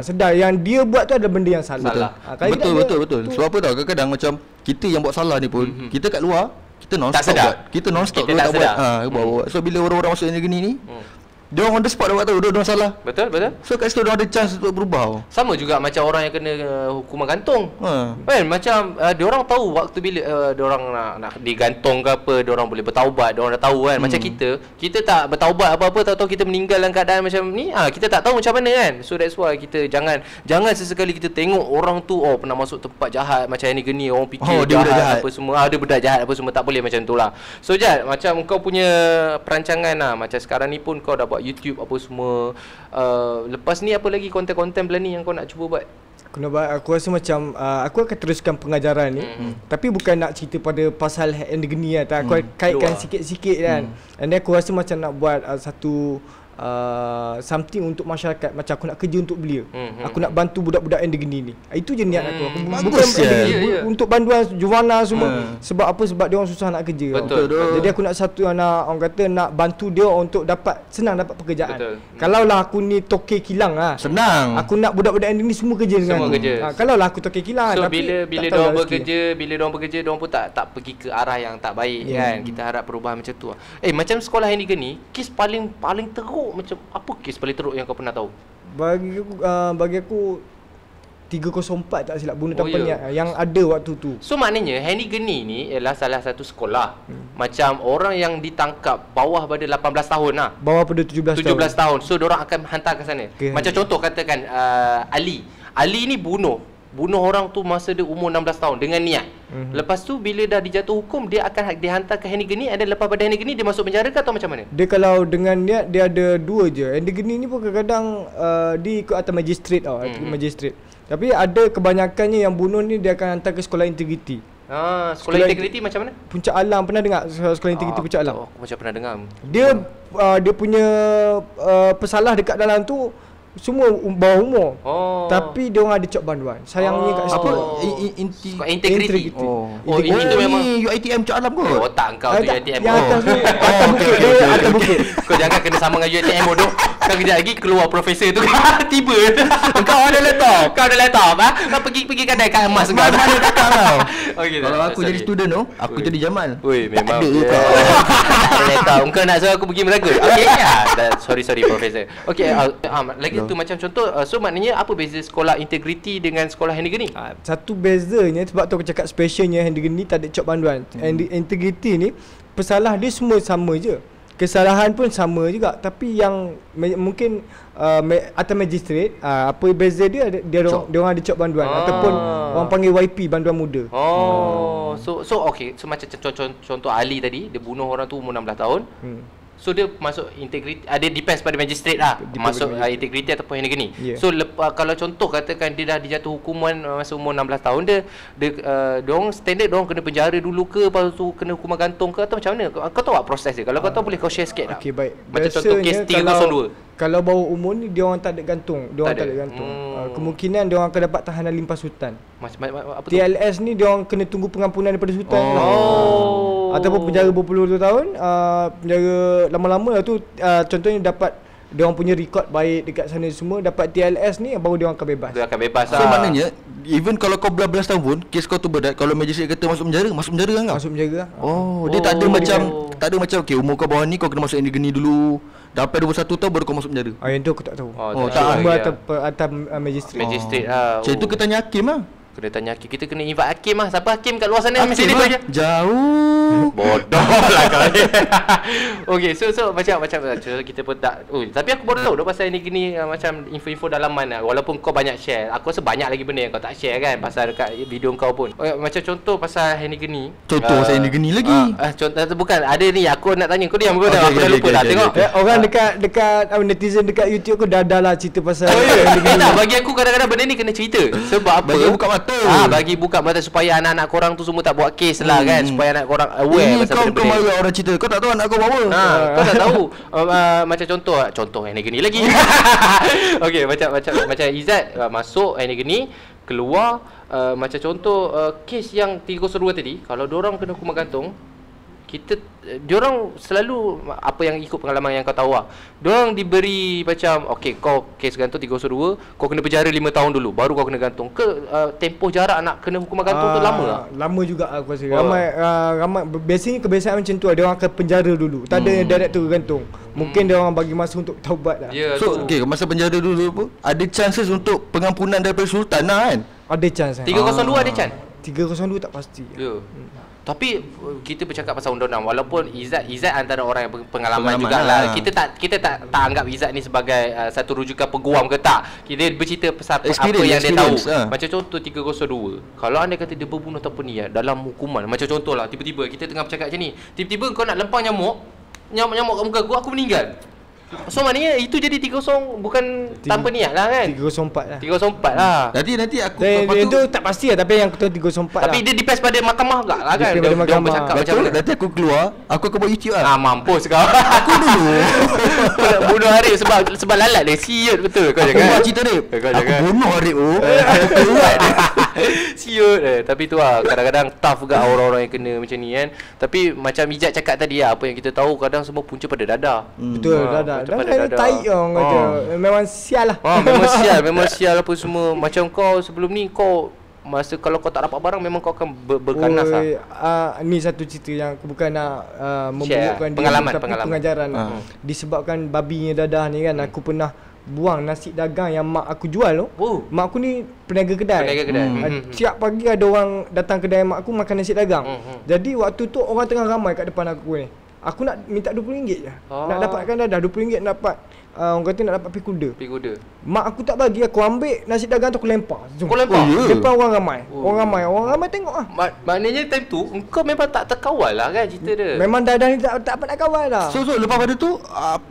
Sedar yang dia buat tu adalah benda yang salah. Betul. Sebab apa tau, kadang-kadang macam kita yang buat salah ni pun, kita kat luar kita non-stop buat. Kita non-stop kita tak sedar. buat. So bila orang-orang masuk Negeri ni, dia orang on the spot dah buat tahu dia orang salah. Betul. So kat situ dia ada chance untuk berubah. Sama juga macam orang yang kena hukuman gantung. Kan macam dia orang tahu waktu bila dia orang nak digantung ke apa, dia orang boleh bertaubat, dia orang dah tahu kan. Macam kita tak bertaubat apa-apa, tahu-tahu kita meninggal dalam keadaan macam ni, kita tak tahu macam mana kan. So that's why kita jangan sesekali kita tengok orang tu pernah masuk tempat jahat macam ni gini, orang fikir dia jahat apa semua, dia budak jahat apa semua, tak boleh macam tu lah. So Jad, macam kau punya perancangan lah, macam sekarang ni pun kau dah buat YouTube apa semua. Lepas ni apa lagi konten-konten plan ni yang kau nak cuba buat? Aku rasa macam aku akan teruskan pengajaran ni. Tapi bukan nak cerita pada pasal Endigen ni lah. Aku kaitkan sikit-sikit kan. And then aku rasa macam nak buat satu something untuk masyarakat. Macam aku nak kerja untuk belia. Aku nak bantu budak-budak Endigen ni. Itu je niat aku. Bukan untuk bantuan Juvana semua. Sebab apa? Sebab dia orang susah nak kerja. Betul. Jadi aku nak satu orang kata nak bantu dia untuk senang dapat pekerjaan. Kalaulah aku ni toke kilang senang. Aku nak budak-budak Endigen ni semua kerja dengan semua aku. kerja. Kalaulah aku toke kilang. So tapi bila dia orang bekerja, dia orang pun tak pergi ke arah yang tak baik kan. Kita harap perubahan macam tu. Macam sekolah Endigen ni, kes paling teruk macam apa kes paling teruk yang kau pernah tahu? Bagi aku 304 tak silap, bunuh tanpa ya. niat yang ada waktu tu. So maknanya Henny Geni ni ialah salah satu sekolah macam orang yang ditangkap bawah pada 18 tahun lah. Bawah pada 17 tahun. So diorang akan hantar ke sana. Macam contoh katakan Ali ni bunuh orang tu masa dia umur 16 tahun dengan niat. Lepas tu bila dah dijatuh hukum, dia akan dihantar ke Henny Geni. Ada lepas pada Henny Geni dia masuk penjara ke atau macam mana? Dia kalau dengan niat dia ada dua je. Henny Geni ni pun kadang-kadang dia ikut atas magistrate tau, magistrate. Tapi ada kebanyakannya yang bunuh ni dia akan hantar ke sekolah integriti. Sekolah integriti macam mana? Puncak Alam, pernah dengar sekolah integriti Puncak Alam? Aku macam pernah dengar. Dia punya pesalah dekat dalam tu semua bawah umur. Tapi dia orang ada cop banduan. Sayangnya kat situ. Integrity. Itu memang UiTM Cak Alam kot. Otak kau tu UiTM. Yang atas tu atas bukit dia, atas bukit. Kau jangan kena sama dengan UiTM bodoh. Kau kejap lagi keluar profesor tu tiba. Kau ada laptop. Kau pergi kedai kat emas kau. Mana kakak kau? Okey. Kalau aku jadi student tu, aku jadi Jamal. Oi, memang. Ada kau nak suruh aku pergi Melaka. Okey ya. Sorry profesor. Okey, lagi tu macam contoh, so maknanya apa beza sekolah integriti dengan sekolah Henny Geni? Satu bezanya sebab tu aku cakap specialnya Henny Geni tak ada cop banduan. Integriti ni pesalah dia semua sama je. Kesalahan pun sama juga, tapi yang mungkin atas magistrate apa beza dia orang ada cop banduan ataupun orang panggil YP, banduan muda. So okey, so macam contoh Ali tadi, dia bunuh orang tu umur 16 tahun. So dia masuk integriti, dia depends pada magistrate lah. Masuk integriti ataupun Henny Geni. So kalau contoh katakan dia dah dijatuh hukuman masa umur 16 tahun, dia orang standard dia orang kena penjara dulu ke, lepas tu kena hukuman gantung ke atau macam mana? Kau tahu tak proses dia? Kalau kau tahu boleh kau share sikit tak? Okey, baik. Macam contoh kes 302. Kalau bawah umur ni dia orang tak ada gantung. Dia orang tak ada gantung. Kemungkinan dia orang akan dapat tahanan limpah sultan. Apa tu? TLS ni dia orang kena tunggu pengampunan daripada sultan. Ataupun penjara berpuluh-puluh tahun, penjara lama-lama lah tu, contohnya dapat dia orang punya rekod baik dekat sana semua, dapat TLS ni baru dia orang akan bebas. Dia akan bebas lah. So maknanya even kalau kau belas tahun pun kes kau tu berat, kalau magistrate kata masuk penjara kan kau? Masuk penjara lah. Dia tak ada macam okey umur kau bawah ni kau kena masuk Henny Geni dulu. Dapat 21 tahun baru kau masuk penjara. Yang tu aku tak tahu. Tak semua atas magistrate. Magistrate lah. Macam itu kita tanya hakim lah. Kena tanya hakim. Kita kena invite hakim lah. Siapa hakim kat luar sana? Mesti dia je. Jauh. Bodoh lah kau ni. Okay, so macam kita pun tak. Tapi aku baru tahu dah pasal Henny Geni, macam info-info dalaman lah. Walaupun kau banyak share, aku rasa banyak lagi benda yang kau tak share kan pasal dekat video kau pun. Macam contoh pasal Henny Geni. Contoh pasal Henny Geni lagi. Contoh bukan, ada ni aku nak tanya kau diam. Kau dah lupa dah tengok. Orang dekat netizen dekat YouTube aku dah lah cerita pasal Henny Geni. Bagi aku kadang-kadang benda ni kena cerita. Sebab apa? Bagi buka mata. Bagi buka mata supaya anak-anak korang tu semua tak buat kes lah kan, supaya anak korang aware pasal benda-benda. Kau marah orang cerita, kau tak tahu anak kau buat apa. Kau tak tahu. Macam contoh Henny Geni lagi. Okey, macam Izzat masuk Henny Geni, keluar macam contoh kes yang 302 tadi, kalau diorang kena hukuman gantung, diorang selalu apa yang ikut pengalaman yang kau tahu lah, diorang diberi macam okey, kau kes gantung 302, kau kena penjara 5 tahun dulu baru kau kena gantung ke, tempoh jarak nak kena hukuman gantung tu lama lah? Lama juga aku rasa. Ramai biasanya kebiasaan macam tu, dia orang akan penjara dulu, tak ada direct tu gantung. Mungkin dia orang bagi masa untuk taubat lah. So okey, masa penjara dulu pun ada chances untuk pengampunan daripada sultan lah kan? Ada chance. 302 ada chance? 302 tak pasti. Tapi kita bercakap pasal undang-undang, walaupun Izzat antara orang yang pengalaman jugalah. Kita tak anggap Izzat ni sebagai satu rujukan peguam ke tak. Kita bercerita pasal apa yang dia tahu. Macam contoh 302. Kalau anda kata dia berbunuh tanpa niat dalam hukuman, macam contohlah tiba-tiba kita tengah bercakap macam ni, tiba-tiba kau nak lempang nyamuk kat muka aku meninggal. So maknanya itu jadi 30 bukan tanpa niat lah kan? 304 lah. 304 lah. Nanti aku itu tak pasti lah, tapi yang aku tahu 304 lah. Tapi dia depends pada mahkamah enggak lah kan? Dia bercakap macam mana. Nanti aku keluar, aku akan buat YouTube lah. Mampus kau. Aku dulu bunuh Arif sebab lalat dia. Siut betul kau jangan. Aku buat cerita Arif. Aku bunuh Arif tu. Aku keluar dia. Siut. Tapi tu lah, kadang-kadang tough juga orang-orang yang kena macam ni kan. Tapi macam Izzat cakap tadi lah, apa yang kita tahu kadang semua punca pada dadah. Betul, dadah. Dan tai orang kata. Memang sial lah. Memang sial apa semua. Macam kau sebelum ni kau masa kalau kau tak dapat barang memang kau akan berganas lah. Ni satu cerita yang aku bukan nak memburukkan dia, tapi pengajaran. Disebabkan babinya dadah ni kan, aku pernah buang nasi dagang yang mak aku jual tu. Mak aku ni peniaga kedai. Tiap pagi ada orang datang kedai mak aku makan nasi dagang. Jadi waktu tu orang tengah ramai kat depan aku ni. Aku nak minta RM20 je. Nak dapatkan dadah RM20 nak dapat orang kata nak dapat pikuda. Mak aku tak bagi, aku ambil nasi dagang tu aku lempar. Kau lempar? Depan orang ramai. Orang ramai tengok lah. Maknanya time tu engkau memang tak terkawal lah kan cerita dia. Memang dadah ni tak apa nak kawal lah. So lepas pada tu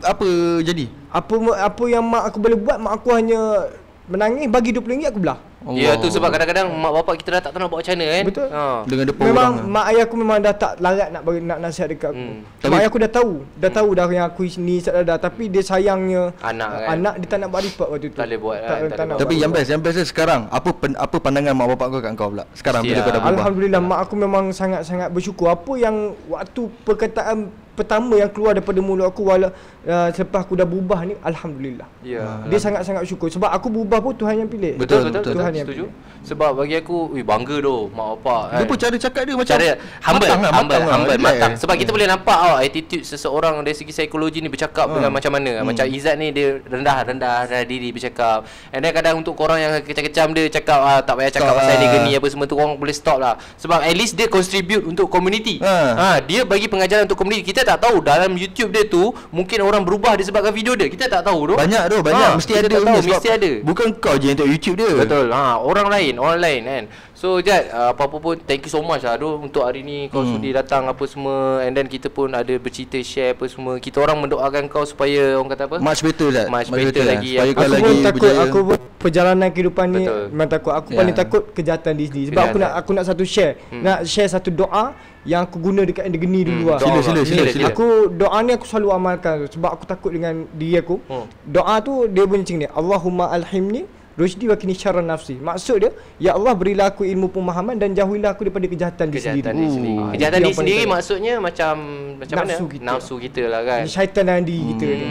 apa jadi? Apa yang mak aku boleh buat, mak aku hanya menangis, bagi RM20 aku belah. Ya tu sebab kadang-kadang mak bapak kita dah tak tahu nak buat macam mana kan. Betul. Dengan depan memang orang. Mak ayah aku memang dah tak larat nak nasihat dekat aku. Mak ayah aku dah tahu dah yang aku ni dah, tapi dia sayangnya anak dia tak nak buat report waktu tu. Tak boleh buat kan. Tapi yang best sekarang apa pandangan mak bapak kau kat kau pula sekarang bila kau dah berubah? Alhamdulillah, mak aku memang sangat-sangat bersyukur. Apa yang waktu perkataan pertama yang keluar daripada mulut aku selepas aku dah berubah ni, alhamdulillah. Dia sangat-sangat syukur sebab aku berubah pun Tuhan yang pilih. Betul. Tuhan yang Setuju. pilih. Sebab bagi aku bangga doh mak bapak. Dia pun cara cakap dia macam humble, matang. Sebab kita boleh nampak attitude seseorang dari segi psikologi ni bercakap dengan macam mana. Macam Izzat ni dia rendah diri bercakap. And then kadang untuk korang yang kecam-kecam dia cakap tak payah cakap pasal dia gini apa semua tu, korang boleh stop lah. Sebab at least dia contribute untuk community. Dia bagi pengajaran untuk community. Kita tak tahu dalam YouTube dia tu mungkin orang berubah disebabkan video dia. Kita tak tahu tu. Banyak mesti ada. Bukan kau je yang tengok YouTube dia. Betul. Orang lain kan. So Jad, apa-apa pun thank you so much lah untuk hari ni kau sudi datang apa semua, and then kita pun ada bercerita share apa semua. Kita orang mendoakan kau supaya orang kata apa? Much better lagi. Supaya kau aku lagi pun takut berjaya. aku pun perjalanan kehidupan ni memang takut. Aku paling takut kejahatan diri sendiri. Sebab aku nak satu share. Nak share satu doa yang aku guna dekat Endegeni dulu lah. Sila. Aku doa ni aku selalu amalkan sebab aku takut dengan diri aku. Doa tu dia bunyi macam ni. Allahumma alhimni rusydi wa qini syarran nafsi. Maksud dia, ya Allah berilah aku ilmu pemahaman dan jauhilah aku daripada kejahatan diri sendiri. Kejahatan diri sendiri maksudnya macam nafsu mana? Kita. Nafsu kita lah kan. Syaitan dalam diri kita ni.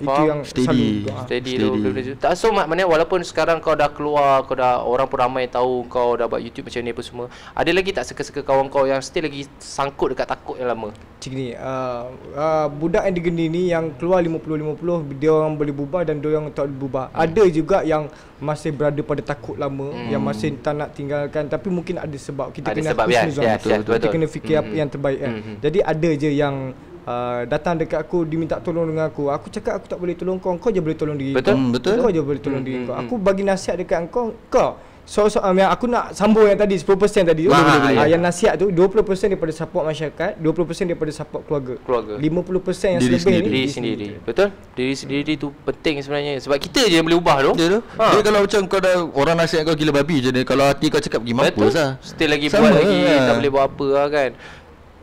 Itu yang steady tu. Tak, so maknanya walaupun sekarang kau dah keluar, orang pun ramai tahu kau dah buat YouTube macam ni apa semua, ada lagi tak seka-seka kawan kau yang still lagi sangkut dekat takut yang lama? Macam ni, budak Endegeni ni yang keluar 50-50, dia orang boleh berubah dan dia orang tak boleh berubah. Ada juga yang masih berada pada takut lama, yang masih tak nak tinggalkan, tapi mungkin ada sebab. Kita kena husnuzon, kita kena fikir apa yang terbaik kan. Jadi ada je yang datang dekat aku, diminta tolong dengan aku. Aku cakap aku tak boleh tolong kau je boleh tolong diri kau. Kau je boleh tolong diri kau. Aku bagi nasihat dekat kau. Yang aku nak sambung yang tadi 10% tadi tu. Yang nasihat tu 20% daripada support masyarakat, 20% daripada support keluarga. 50% yang selebih ni diri sendiri. Betul? Diri sendiri tu penting sebenarnya. Sebab kita je yang boleh ubah tu. Dia kalau macam kau dah orang nasihat kau gila babi je ni, kalau hati kau cakap pergi mampus lah. Still lagi buat lagi, tak boleh buat apa lah kan.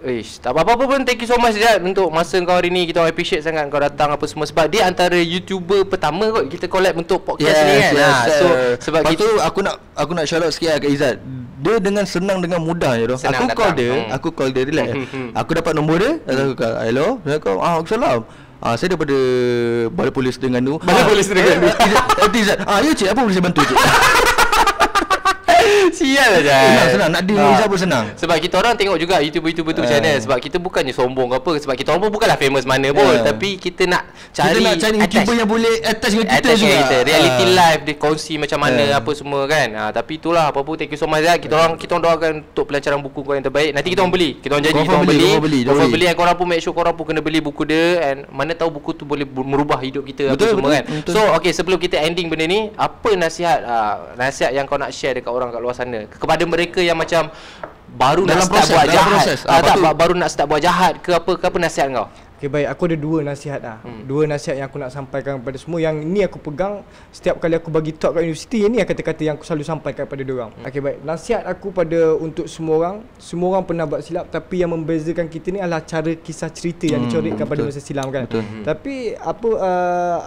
Tak apa-apa pun, thank you so much Jad untuk masa kau hari ni. Kita appreciate sangat kau datang apa semua. Sebab dia antara YouTuber pertama kot kita collab untuk podcast ni kan. So sebab lepas tu aku nak shout out sikit lah kat Izzat. Dia dengan senang, dengan mudah je tu. Aku call dia relax. Aku dapat nombor dia, aku call, hello, Waalaikumsalam. Saya daripada Balai Polis Terengganu. Izzat, ya cik, apa boleh saya bantu cik? Sial lah senang nak deal dengan Izzat pun senang. Sebab kita orang tengok juga YouTuber tu macam mana. Sebab kita bukannya sombong ke apa. Sebab kita orang pun bukanlah famous mana pun, tapi kita nak cari YouTuber yang boleh attach dengan kita juga. Reality life dia kongsi macam mana apa semua kan. Tapi itulah apa-apa, thank you so much. Kita orang doakan untuk pelancaran buku kau yang terbaik. Nanti kita orang beli. Kita orang janji kita orang beli. And korang pun make sure korang pun kena beli buku dia. And mana tahu buku tu boleh merubah hidup kita apa semua kan. So okay, sebelum kita ending benda ni, apa nasihat yang kau nak share dekat orang kat luar sana, kepada mereka yang macam baru nak start buat jahat, baru nak start buat jahat ke apa nasihat kau? Okay, baik, aku ada dua nasihat lah. Dua nasihat yang aku nak sampaikan kepada semua. Yang ni aku pegang setiap kali aku bagi talk kat universiti. Ini kata-kata yang aku selalu sampaikan kepada diorang. Okay, baik, nasihat aku untuk semua orang pernah buat silap, tapi yang membezakan kita ni adalah cara kisah cerita yang dicorekkan pada masa silam kan. Tapi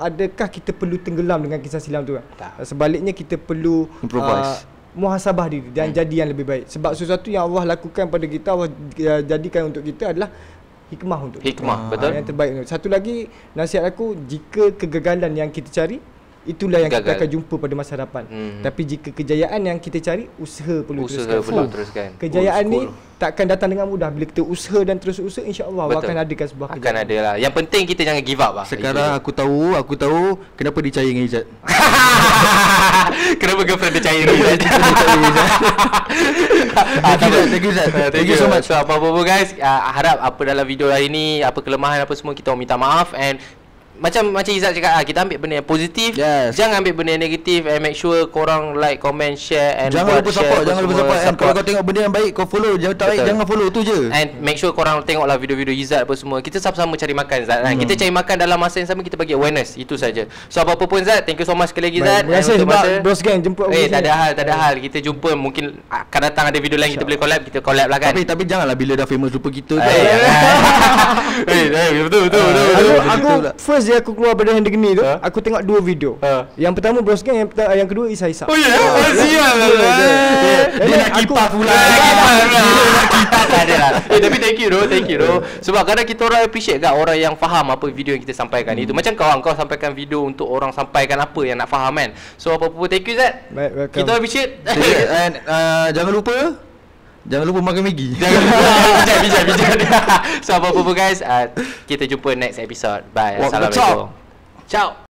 adakah kita perlu tenggelam dengan kisah silam tu kan? Sebaliknya kita perlu muhasabah diri dan jadi yang lebih baik. Sebab sesuatu yang Allah lakukan pada kita, Allah jadikan untuk kita adalah hikmah untuk betul. Yang terbaik. Satu lagi nasihat aku, jika kegagalan yang kita cari itulah yang kita Gagal. akan jumpa pada masa hadapan. Tapi jika kejayaan yang kita cari, usaha perlu teruskan. Kejayaan ni takkan datang dengan mudah. Bila kita usaha dan terus usaha, insya-Allah Allah akan adakan sebuah akan kejayaan. ada lah. Yang penting kita jangan give up lah. Sekarang aku tahu kenapa dia percaya dengan Izzat. Kenapa girlfriend dia cair ni? Thank you Izzat. Thank you so much. So apa-apa guys, harap apa dalam video hari ni, apa kelemahan apa semua kita orang minta maaf. And macam Izzat cakap, kita ambil benda yang positif, jangan ambil benda yang negatif. And make sure korang like, comment, share and jangan lupa support. And kalau kau tengok benda yang baik kau follow, jangan follow tu je. And make sure korang tengoklah video-video Izzat apa semua. Kita sama-sama cari makan Zat. Kita cari makan dalam masa yang sama, kita bagi awareness. Itu saja. So apa-apa pun Zat, thank you so much sekali lagi Zat. Terima kasih sebab Bros Gang jemput aku. Tak ada hal. Kita jumpa, mungkin akan datang ada video lain kita boleh collab, kita collab lah kan. Tapi janganlah bila dah famous lupa kita kan. Betul. Aku first dia aku keluar pada Hand Geni tu, aku tengok 2 video. Yang pertama Bros Gang, yang kedua Isa. Oh ya, sial lah. Dia nak kipas pula. Tak ada lah. Tapi thank you doh. Sebab kadang kita orang appreciate kan orang yang faham apa video yang kita sampaikan itu. Macam kau sampaikan video untuk orang sampaikan apa yang nak faham kan. So apa-apa thank you Zat. Baik, kita appreciate. And jangan lupa makan Maggi. Bijak. So apa-apa guys, kita jumpa next episode. Bye. Assalamualaikum. Ciao.